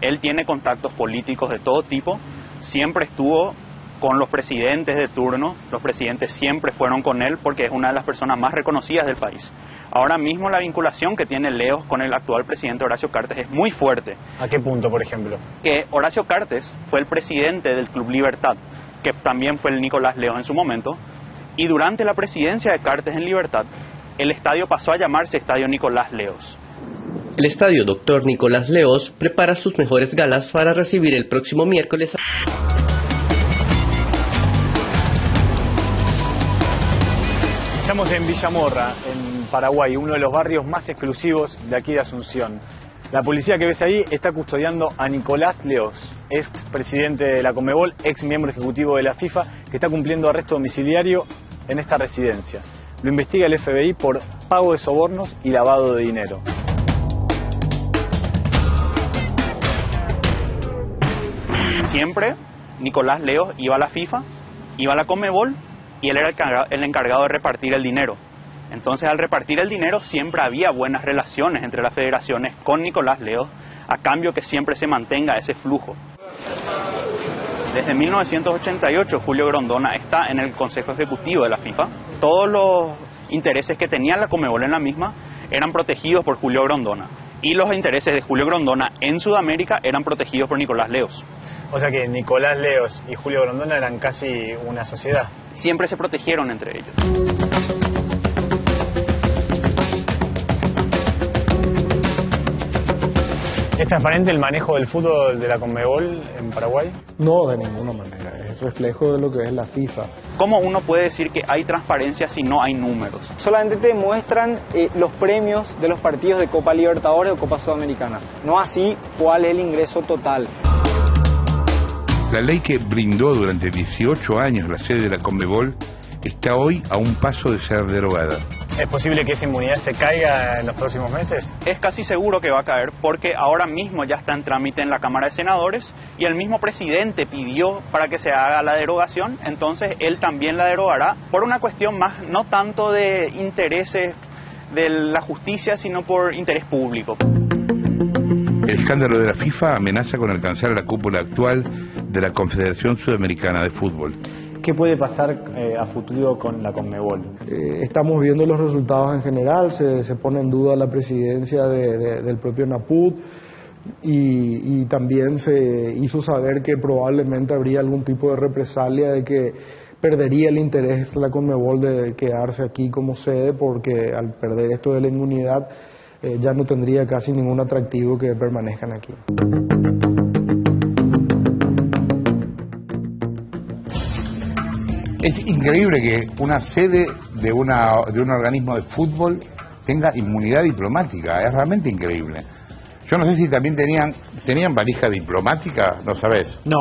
Él tiene contactos políticos de todo tipo, siempre estuvo con los presidentes de turno, los presidentes siempre fueron con él porque es una de las personas más reconocidas del país. Ahora mismo la vinculación que tiene Leos con el actual presidente Horacio Cartes es muy fuerte. ¿A qué punto, por ejemplo? Horacio Cartes fue el presidente del Club Libertad, que también fue el Nicolás Leos en su momento, y durante la presidencia de Cartes en Libertad, el estadio pasó a llamarse Estadio Nicolás Leos. El estadio Dr. Nicolás Leos prepara sus mejores galas para recibir el próximo miércoles. Estamos en Villamorra, en Paraguay, uno de los barrios más exclusivos de aquí de Asunción. La policía que ves ahí está custodiando a Nicolás Leos, ex presidente de la Conmebol, ex miembro ejecutivo de la FIFA, que está cumpliendo arresto domiciliario en esta residencia. Lo investiga el FBI por pago de sobornos y lavado de dinero. Siempre Nicolás Leos iba a la FIFA, iba a la Conmebol y él era el encargado de repartir el dinero. Entonces, al repartir el dinero siempre había buenas relaciones entre las federaciones con Nicolás Leos, a cambio que siempre se mantenga ese flujo. Desde 1988, Julio Grondona está en el Consejo Ejecutivo de la FIFA. Todos los intereses que tenía la Conmebol en la misma eran protegidos por Julio Grondona. Y los intereses de Julio Grondona en Sudamérica eran protegidos por Nicolás Leos. O sea que Nicolás Leos y Julio Grondona eran casi una sociedad. Siempre se protegieron entre ellos. ¿Es transparente el manejo del fútbol de la Conmebol en Paraguay? No, de ninguna manera. Es reflejo de lo que es la FIFA. ¿Cómo uno puede decir que hay transparencia si no hay números? Solamente te muestran los premios de los partidos de Copa Libertadores o Copa Sudamericana. No así cuál es el ingreso total. La ley que brindó durante 18 años la sede de la Conmebol está hoy a un paso de ser derogada. ¿Es posible que esa inmunidad se caiga en los próximos meses? Es casi seguro que va a caer porque ahora mismo ya está en trámite en la Cámara de Senadores y el mismo presidente pidió para que se haga la derogación, entonces él también la derogará por una cuestión más, no tanto de intereses de la justicia, sino por interés público. El escándalo de la FIFA amenaza con alcanzar la cúpula actual de la Confederación Sudamericana de Fútbol. ¿Qué puede pasar a futuro con la Conmebol? Estamos viendo los resultados en general, se pone en duda la presidencia del propio Naput y también se hizo saber que probablemente habría algún tipo de represalia, de que perdería el interés la Conmebol de quedarse aquí como sede, porque al perder esto de la inmunidad ya no tendría casi ningún atractivo que permanezcan aquí. Es increíble que una sede de un organismo de fútbol tenga inmunidad diplomática, es realmente increíble. Yo no sé si también tenían valija diplomática, ¿no sabés? No,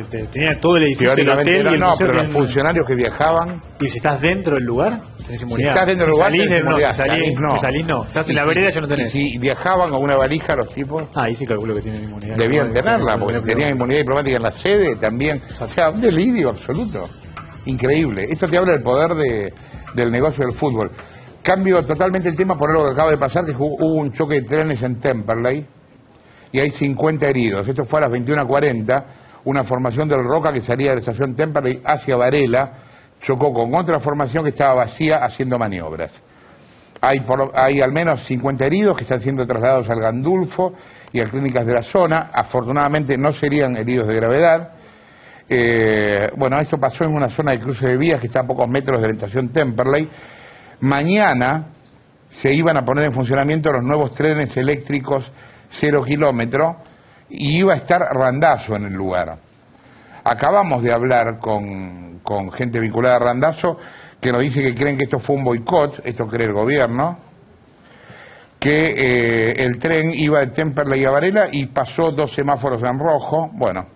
tenía todo el edificio del hotel y el no, museo. pero los funcionarios que viajaban... ¿Y si estás dentro del lugar? Tenés inmunidad. Si estás dentro del lugar, tenés inmunidad. Si salís, no. Estás en la vereda, ya no tenés. Y si viajaban con una valija los tipos... Ahí sí calculo que tienen inmunidad. Debían tenerla, porque si tenían inmunidad diplomática en la sede también. O sea, un delirio absoluto. Increíble. Esto te habla del poder del negocio del fútbol. Cambio totalmente el tema por algo que acaba de pasar, que hubo un choque de trenes en Temperley y hay 50 heridos. Esto fue a las 21:40, una formación del Roca que salía de la estación Temperley hacia Varela, chocó con otra formación que estaba vacía haciendo maniobras. Hay al menos 50 heridos que están siendo trasladados al Gandulfo y a clínicas de la zona. Afortunadamente no serían heridos de gravedad. Bueno, esto pasó en una zona de cruce de vías que está a pocos metros de la estación Temperley. Mañana se iban a poner en funcionamiento los nuevos trenes eléctricos 0 kilómetro y iba a estar Randazzo en el lugar. Acabamos de hablar con gente vinculada a Randazzo que nos dice que creen que esto fue un boicot, esto cree el gobierno, que el tren iba de Temperley a Varela y pasó 2 semáforos en rojo. Bueno,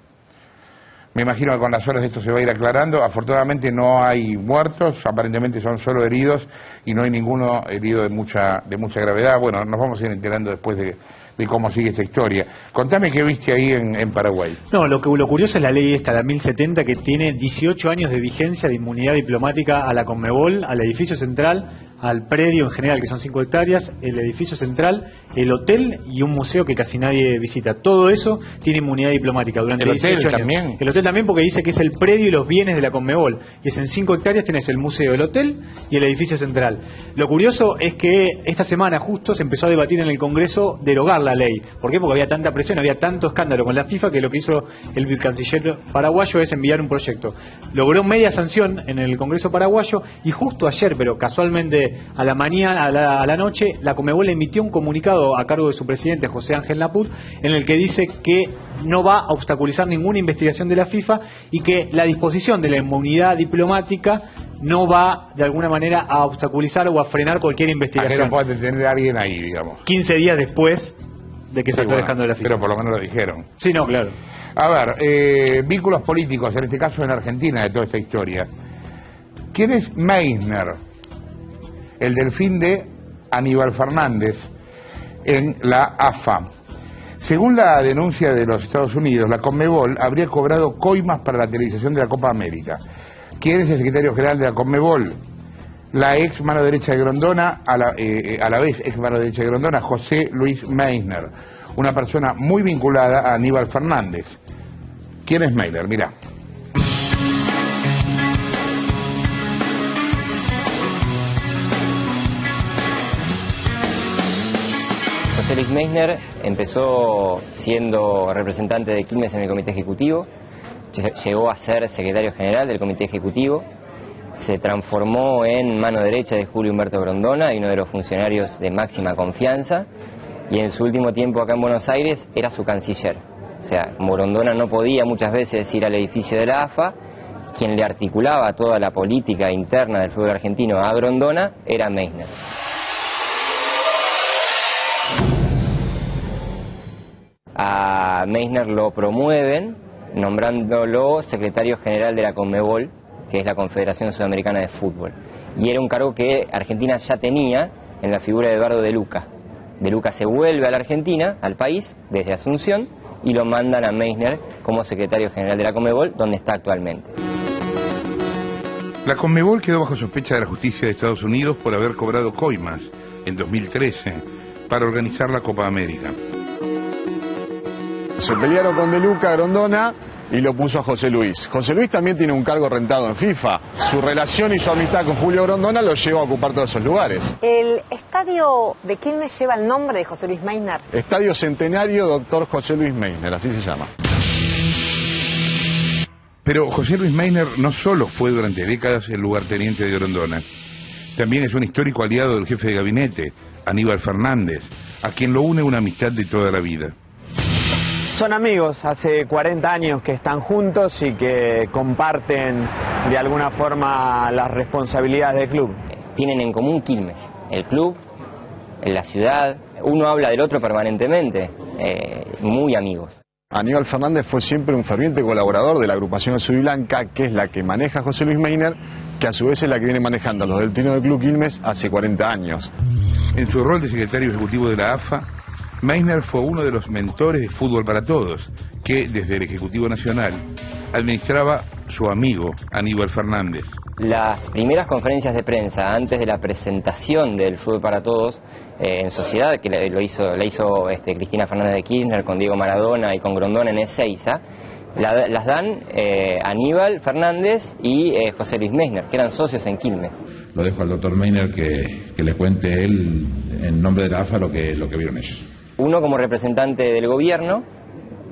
me imagino que con las horas esto se va a ir aclarando. Afortunadamente no hay muertos, aparentemente son solo heridos y no hay ninguno herido de mucha gravedad. Bueno, nos vamos a ir enterando después de cómo sigue esta historia. Contame qué viste ahí en Paraguay. No, lo curioso es la ley esta, la 1070, que tiene 18 años de vigencia de inmunidad diplomática a la Conmebol, al edificio central, al predio en general, que son 5 hectáreas, el edificio central, el hotel y un museo que casi nadie visita. Todo eso tiene inmunidad diplomática durante 18 años. También. El hotel también, porque dice que es el predio y los bienes de la Conmebol. Y es en 5 hectáreas tenés el museo, el hotel y el edificio central. Lo curioso es que esta semana justo se empezó a debatir en el Congreso derogar la ley. ¿Por qué? Porque había tanta presión, había tanto escándalo con la FIFA que lo que hizo el canciller paraguayo es enviar un proyecto. Logró media sanción en el Congreso paraguayo y justo ayer, pero casualmente a la mañana, a la noche, la Conmebol emitió un comunicado a cargo de su presidente José Ángel Naput en el que dice que no va a obstaculizar ninguna investigación de la FIFA y que la disposición de la inmunidad diplomática no va de alguna manera a obstaculizar o a frenar cualquier investigación. A que no pueda detener a alguien ahí, digamos. 15 días después de que saltó el escándalo de la FIFA. Pero por lo menos lo dijeron. Sí, no, claro. A ver, vínculos políticos, en este caso en Argentina, de toda esta historia. ¿Quién es Meissner? El delfín de Aníbal Fernández en la AFA. Según la denuncia de los Estados Unidos, la Conmebol habría cobrado coimas para la televisación de la Copa América. ¿Quién es el secretario general de la Conmebol? La ex mano derecha de Grondona, a la vez ex mano derecha de Grondona, José Luis Meissner, una persona muy vinculada a Aníbal Fernández. ¿Quién es Meissner? Mirá. José Luis Meissner empezó siendo representante de Quilmes en el Comité Ejecutivo, llegó a ser secretario general del Comité Ejecutivo, se transformó en mano derecha de Julio Humberto Grondona y uno de los funcionarios de máxima confianza, y en su último tiempo acá en Buenos Aires era su canciller. O sea, como Grondona no podía muchas veces ir al edificio de la AFA, quien le articulaba toda la política interna del fútbol argentino a Grondona era Meissner. A Meissner lo promueven nombrándolo secretario general de la Conmebol, que es la Confederación Sudamericana de Fútbol. Y era un cargo que Argentina ya tenía en la figura de Eduardo De Luca. De Luca se vuelve a la Argentina, al país, desde Asunción, y lo mandan a Meissner como secretario general de la Conmebol, donde está actualmente. La Conmebol quedó bajo sospecha de la justicia de Estados Unidos por haber cobrado coimas en 2013 para organizar la Copa América. Se pelearon con De Luca, Grondona, y lo puso a José Luis. José Luis también tiene un cargo rentado en FIFA. Su relación y su amistad con Julio Grondona lo llevó a ocupar todos esos lugares. El estadio de Quilmes lleva el nombre de José Luis Meissner. Estadio Centenario Dr. José Luis Meissner, así se llama. Pero José Luis Meissner no solo fue durante décadas el lugarteniente de Grondona, también es un histórico aliado del jefe de gabinete, Aníbal Fernández, a quien lo une una amistad de toda la vida. Son amigos, hace 40 años que están juntos y que comparten de alguna forma las responsabilidades del club. Tienen en común Quilmes, el club, la ciudad, uno habla del otro permanentemente, muy amigos. Aníbal Fernández fue siempre un ferviente colaborador de la agrupación Azul y Blanca, que es la que maneja José Luis Meissner, que a su vez es la que viene manejando a los del Trino del Club Quilmes hace 40 años. En su rol de secretario ejecutivo de la AFA, Meissner fue uno de los mentores de Fútbol para Todos, que desde el Ejecutivo Nacional administraba su amigo Aníbal Fernández. Las primeras conferencias de prensa antes de la presentación del Fútbol para Todos en sociedad, que la hizo Cristina Fernández de Kirchner con Diego Maradona y con Grondona en Ezeiza, las dan Aníbal Fernández y José Luis Meissner, que eran socios en Quilmes. Lo dejo al doctor Meissner que les cuente él en nombre de la AFA lo que vieron ellos. Uno como representante del gobierno,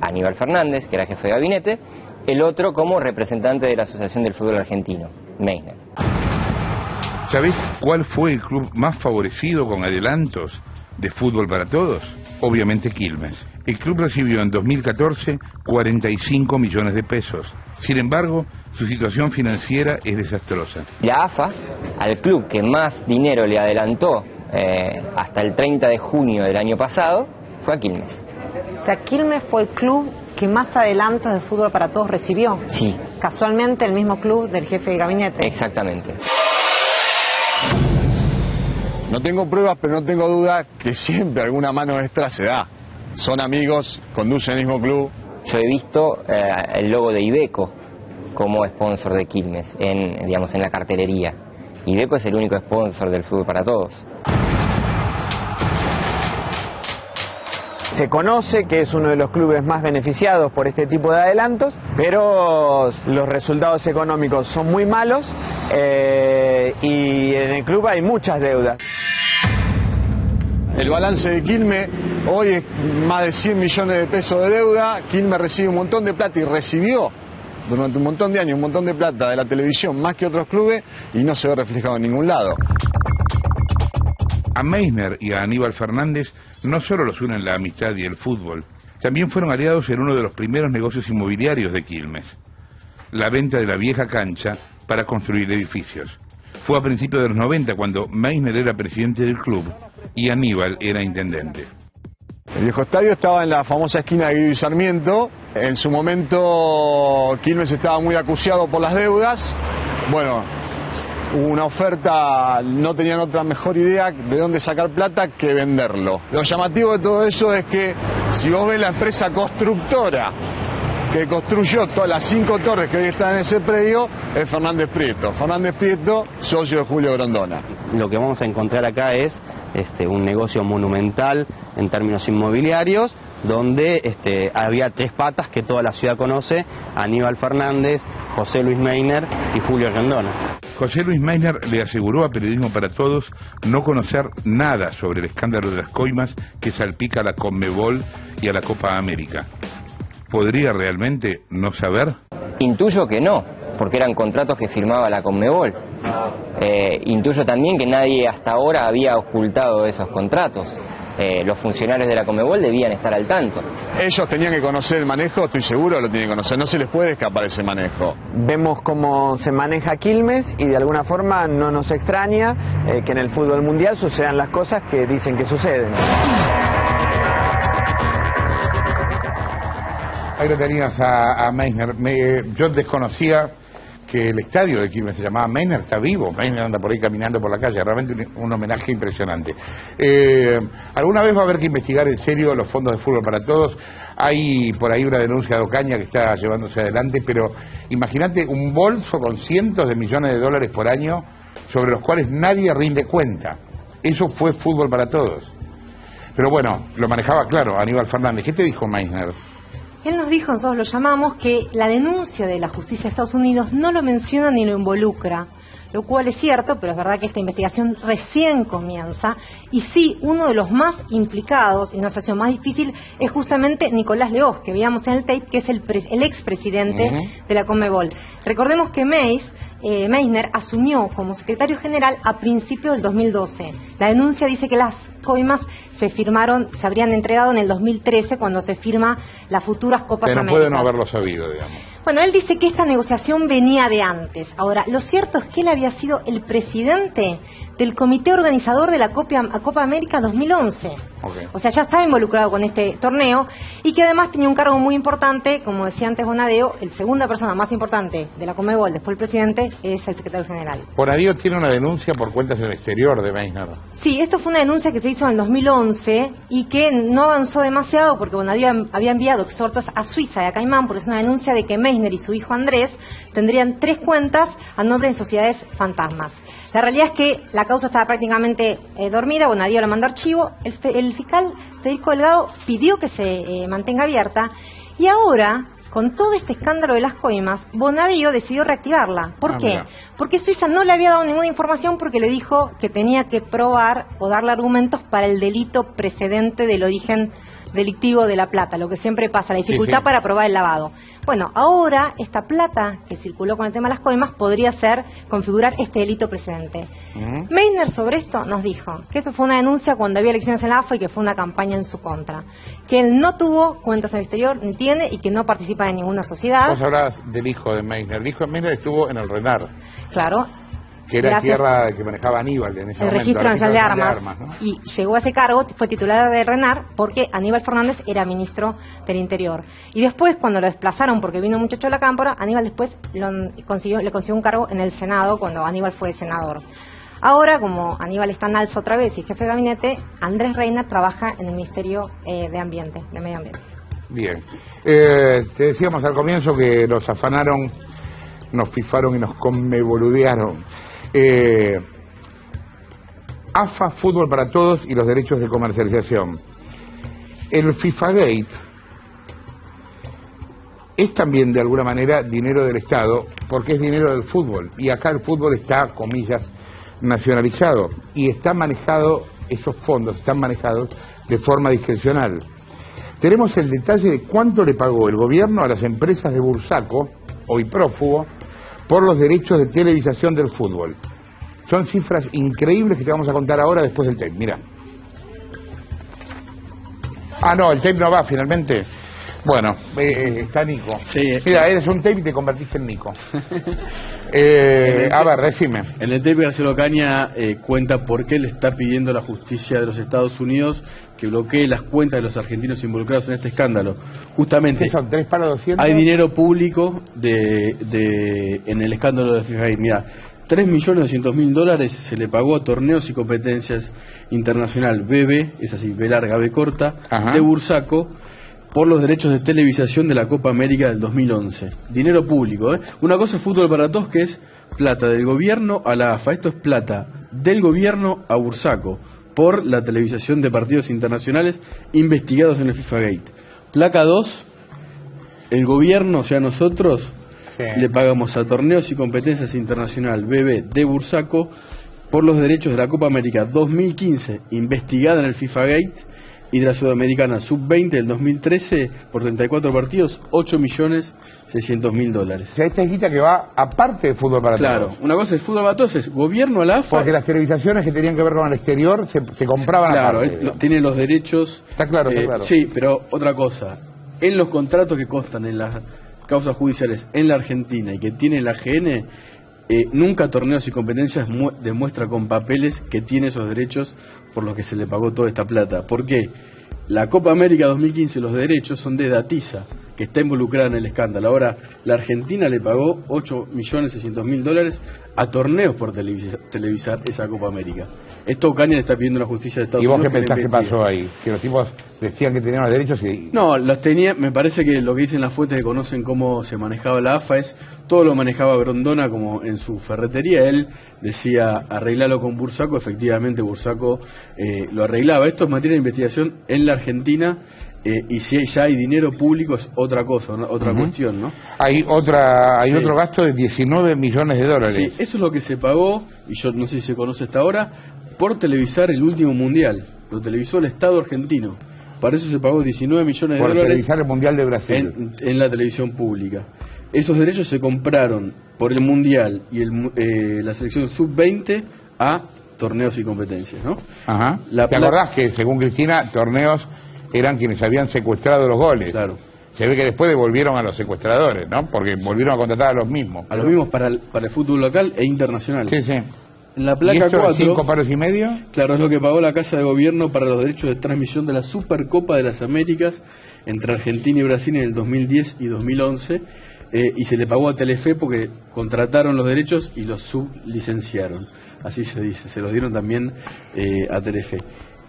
Aníbal Fernández, que era jefe de gabinete, el otro como representante de la Asociación del Fútbol Argentino, Meissner. ¿Sabés cuál fue el club más favorecido con adelantos de Fútbol para Todos? Obviamente Quilmes. El club recibió en 2014 45 millones de pesos. Sin embargo, su situación financiera es desastrosa. La AFA, al club que más dinero le adelantó hasta el 30 de junio del año pasado, fue a Quilmes. O sea, Quilmes fue el club que más adelantos de Fútbol para Todos recibió. Sí. Casualmente el mismo club del jefe de gabinete. Exactamente. No tengo pruebas, pero no tengo duda que siempre alguna mano extra se da. Son amigos, conducen el mismo club. Yo he visto el logo de Iveco como sponsor de Quilmes en la cartelería. Iveco es el único sponsor del Fútbol para Todos. Se conoce que es uno de los clubes más beneficiados por este tipo de adelantos, pero los resultados económicos son muy malos y en el club hay muchas deudas. El balance de Quilmes hoy es más de 100 millones de pesos de deuda. Quilmes recibe un montón de plata y recibió durante un montón de años un montón de plata de la televisión más que otros clubes y no se ve reflejado en ningún lado. A Meissner y a Aníbal Fernández no solo los unen la amistad y el fútbol, también fueron aliados en uno de los primeros negocios inmobiliarios de Quilmes, la venta de la vieja cancha para construir edificios. Fue a principios de los 90 cuando Meissner era presidente del club y Aníbal era intendente. El viejo estadio estaba en la famosa esquina de Guido y Sarmiento. En su momento Quilmes estaba muy acuciado por las deudas. Bueno, hubo una oferta, no tenían otra mejor idea de dónde sacar plata que venderlo. Lo llamativo de todo eso es que si vos ves la empresa constructora que construyó todas las 5 torres que hoy están en ese predio, es Fernández Prieto. Fernández Prieto, socio de Julio Grondona. Lo que vamos a encontrar acá es un negocio monumental en términos inmobiliarios, donde había 3 patas que toda la ciudad conoce: Aníbal Fernández, José Luis Meissner y Julio Grondona. José Luis Meissner le aseguró a Periodismo para Todos no conocer nada sobre el escándalo de las coimas que salpica a la Conmebol y a la Copa América. ¿Podría realmente no saber? Intuyo que no, porque eran contratos que firmaba la Conmebol. Intuyo también que nadie hasta ahora había ocultado esos contratos. Los funcionarios de la Conmebol debían estar al tanto. Ellos tenían que conocer el manejo, estoy seguro lo tienen que conocer, no se les puede escapar ese manejo. Vemos cómo se maneja Quilmes y de alguna forma no nos extraña que en el fútbol mundial sucedan las cosas que dicen que suceden. Ahí lo tenías a Meissner. Yo desconocía que el estadio de Quilmes se llamaba Meissner, está vivo. Meissner anda por ahí caminando por la calle, realmente un homenaje impresionante. Alguna vez va a haber que investigar en serio los fondos de Fútbol para Todos. Hay por ahí una denuncia de Ocaña que está llevándose adelante, pero imagínate un bolso con cientos de millones de dólares por año sobre los cuales nadie rinde cuenta. Eso fue Fútbol para Todos. Pero bueno, lo manejaba claro Aníbal Fernández. ¿Qué te dijo Meissner? Él nos dijo, nosotros lo llamamos, que la denuncia de la justicia de Estados Unidos no lo menciona ni lo involucra, lo cual es cierto, pero es verdad que esta investigación recién comienza, y sí, uno de los más implicados, y nos ha sido más difícil, es justamente Nicolás Leoz, que veíamos en el tape, que es el expresidente de la Conmebol. Recordemos que Meissner asumió como secretario general a principios del 2012. La denuncia dice que las coimas se habrían entregado en el 2013 cuando se firma las futuras Copas Américas. Pero puede no haberlo sabido, digamos. Bueno, él dice que esta negociación venía de antes. Ahora, lo cierto es que él había sido el presidente del comité organizador de la Copa América 2011. Okay. O sea, ya estaba involucrado con este torneo y que además tenía un cargo muy importante, como decía antes Bonadeo, el segunda persona más importante de la Conmebol, después el presidente, es el secretario general. Bonadeo tiene una denuncia por cuentas en el exterior de Meissner. Sí, esto fue una denuncia que se hizo en el 2011 y que no avanzó demasiado porque Bonadeo había enviado exhortos a Suiza y a Caimán, porque es una denuncia de que Meissner y su hijo Andrés tendrían 3 cuentas a nombre de sociedades fantasmas. La realidad es que la causa estaba prácticamente dormida, Bonadeo la mandó a archivo, el fiscal Federico Delgado pidió que se mantenga abierta y ahora, con todo este escándalo de las coimas, Bonadeo decidió reactivarla. ¿Por qué? Mira. Porque Suiza no le había dado ninguna información porque le dijo que tenía que probar o darle argumentos para el delito precedente del origen delictivo de la plata, lo que siempre pasa, la dificultad para probar el lavado. Bueno, ahora esta plata que circuló con el tema de las coimas podría configurar este delito precedente. Meissner sobre esto nos dijo que eso fue una denuncia cuando había elecciones en la AFA y que fue una campaña en su contra. Que él no tuvo cuentas en el exterior, ni tiene, y que no participa en ninguna sociedad. Vos hablabas del hijo de Meissner. El hijo de Meissner estuvo en el RENAR. Claro. Que era tierra que manejaba Aníbal en ese momento. El Registro Nacional de Armas, ¿no? Y llegó a ese cargo, fue titular de RENAR porque Aníbal Fernández era ministro del Interior. Y después, cuando lo desplazaron porque vino un muchacho de la Cámpora, Aníbal después le consiguió un cargo en el Senado cuando Aníbal fue senador. Ahora, como Aníbal está en alza otra vez y jefe de gabinete, Andrés Reina trabaja en el Ministerio de Ambiente, de Medio Ambiente. Bien. Te decíamos al comienzo que nos afanaron, nos fifaron y nos conmeboludearon. AFA, fútbol para todos y los derechos de comercialización. El FIFAgate es también de alguna manera dinero del Estado porque es dinero del fútbol y acá el fútbol está, comillas, nacionalizado y está manejado, esos fondos están manejados de forma discrecional. Tenemos el detalle de cuánto le pagó el gobierno a las empresas de Bursaco, hoy prófugo, por los derechos de televisación del fútbol. Son cifras increíbles que te vamos a contar ahora después del tape. Mira. Ah, no, el tape no va finalmente. Bueno, está Nico. Sí, mira, eres un tape y te convertiste en Nico. A ver, decime. En el tape García Ocaña cuenta por qué le está pidiendo a la justicia de los Estados Unidos que bloquee las cuentas de los argentinos involucrados en este escándalo. Justamente, ¿qué son? ¿3 para 200? Hay dinero público en el escándalo de FIFA. Mira, $3.200.000 se le pagó a torneos y competencias internacional BB, es así, B larga, B corta, de Bursaco, por los derechos de televisación de la Copa América del 2011. Dinero público, ¿eh? Una cosa es fútbol para todos, que es plata del gobierno a la AFA. Esto es plata del gobierno a Bursaco por la televisación de partidos internacionales investigados en el FIFAgate. Placa 2, el gobierno, o sea nosotros, le pagamos a torneos y competencias internacional BB de Bursaco por los derechos de la Copa América 2015 investigada en el FIFAgate y de la Sudamericana Sub-20 del 2013 por 34 partidos, $8.600.000. O sea, esta es guita que va aparte de fútbol para todos. Claro, una cosa es fútbol para todos, es gobierno a la AFA. Porque las televisaciones que tenían que ver con el exterior se compraban aparte. Claro, tiene los derechos. Está claro, está claro. Sí, pero otra cosa, en los contratos que constan en las causas judiciales en la Argentina y que tiene la AGN, nunca Torneos y Competencias demuestra con papeles que tiene esos derechos por los que se le pagó toda esta plata. ¿Por qué? La Copa América 2015, los derechos son de Datiza, que está involucrada en el escándalo. Ahora, la Argentina le pagó $8.600.000 a Torneos por televisar esa Copa América. Esto Ocaña le está pidiendo a la justicia de Estados Unidos. ¿Y vos qué pensás que pasó ahí? Que los tipos decían que tenían los derechos y... No, los tenía, me parece que lo que dicen las fuentes que conocen cómo se manejaba la AFA es, todo lo manejaba Grondona como en su ferretería. Él decía, arreglalo con Bursaco, efectivamente Bursaco lo arreglaba. Esto es materia de investigación en la Argentina. Y si ya hay dinero público es otra cosa, ¿no? Otra cuestión, ¿no? Hay otro gasto de $19 millones. Sí, eso es lo que se pagó, y yo no sé si se conoce hasta ahora, por televisar el último mundial. Lo televisó el Estado argentino. Para eso se pagó $19 millones. Por televisar el Mundial de Brasil. En la televisión pública. Esos derechos se compraron por el Mundial y la selección Sub-20 a Torneos y Competencias, ¿no? Ajá. ¿Te acordás que, según Cristina, Torneos eran quienes habían secuestrado los goles? Claro. Se ve que después devolvieron a los secuestradores, ¿no? Porque volvieron a contratar a los mismos. A los mismos para el fútbol local e internacional. Sí, sí. En la placa ¿Y esto 4, 5 palos y medio? Claro, es lo que pagó la Casa de Gobierno para los derechos de transmisión de la Supercopa de las Américas entre Argentina y Brasil en el 2010 y 2011, y se le pagó a Telefe porque contrataron los derechos y los sublicenciaron. Así se dice, se los dieron también a Telefe.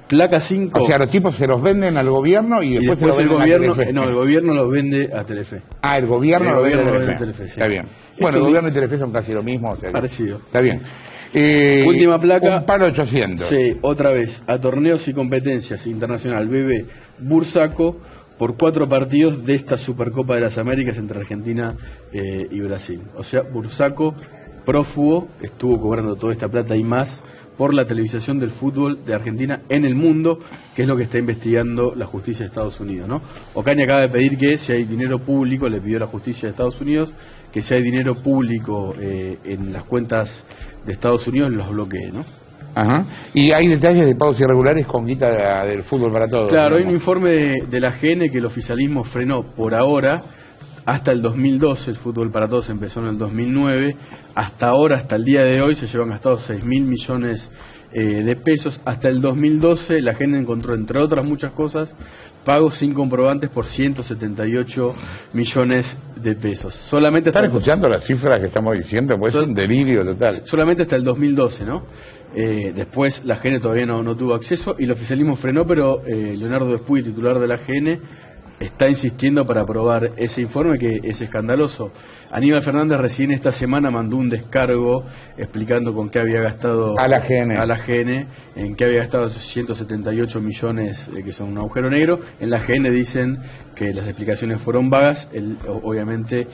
Placa 5... O sea, los tipos se los venden al gobierno y después se los venden el gobierno, a Telefe. No, el gobierno los vende a Telefe. Ah, el gobierno lo vende a Telefe. Sí. Está bien. Bueno, el gobierno y Telefe son casi lo mismo. O sea, parecido. Está bien. Última placa. 1 palo 800. Sí, otra vez. A torneos y competencias internacional. BB Bursaco por 4 partidos de esta Supercopa de las Américas entre Argentina y Brasil. O sea, Bursaco, prófugo, estuvo cobrando toda esta plata y más por la televisación del fútbol de Argentina en el mundo, que es lo que está investigando la justicia de Estados Unidos, ¿no? Ocaña acaba de pedir que si hay dinero público, le pidió a la justicia de Estados Unidos, que si hay dinero público en las cuentas de Estados Unidos, los bloquee, ¿no? Ajá. Y hay detalles de pagos irregulares con guita del fútbol para todos. Claro, hay un informe de la GN que el oficialismo frenó por ahora hasta el 2012, el fútbol para todos empezó en el 2009, hasta ahora, hasta el día de hoy, se llevan gastados 6.000 millones de pesos. Hasta el 2012 la GN encontró, entre otras muchas cosas, pagos sin comprobantes por 178 millones de pesos. Solamente ¿Están escuchando las cifras que estamos diciendo? Pues es un delirio total. Solamente hasta el 2012, ¿no? Después la GN todavía no tuvo acceso y el oficialismo frenó, pero Leonardo Despuy, titular de la GN, está insistiendo para aprobar ese informe que es escandaloso. Aníbal Fernández recién esta semana mandó un descargo explicando con qué había gastado a la GN, en qué había gastado esos 178 millones que son un agujero negro. En la GN dicen que las explicaciones fueron vagas, él obviamente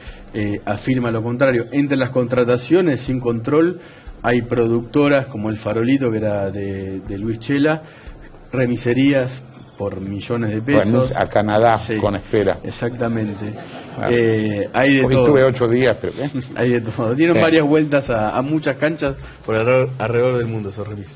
afirma lo contrario. Entre las contrataciones sin control hay productoras como El Farolito, que era de Luis Chela, remiserías por millones de pesos. A Canadá, sí, con espera. Exactamente. Claro. Hay de todo. Estuve 8 días, pero hay de todo. Dieron varias vueltas a muchas canchas por alrededor del mundo esos remises.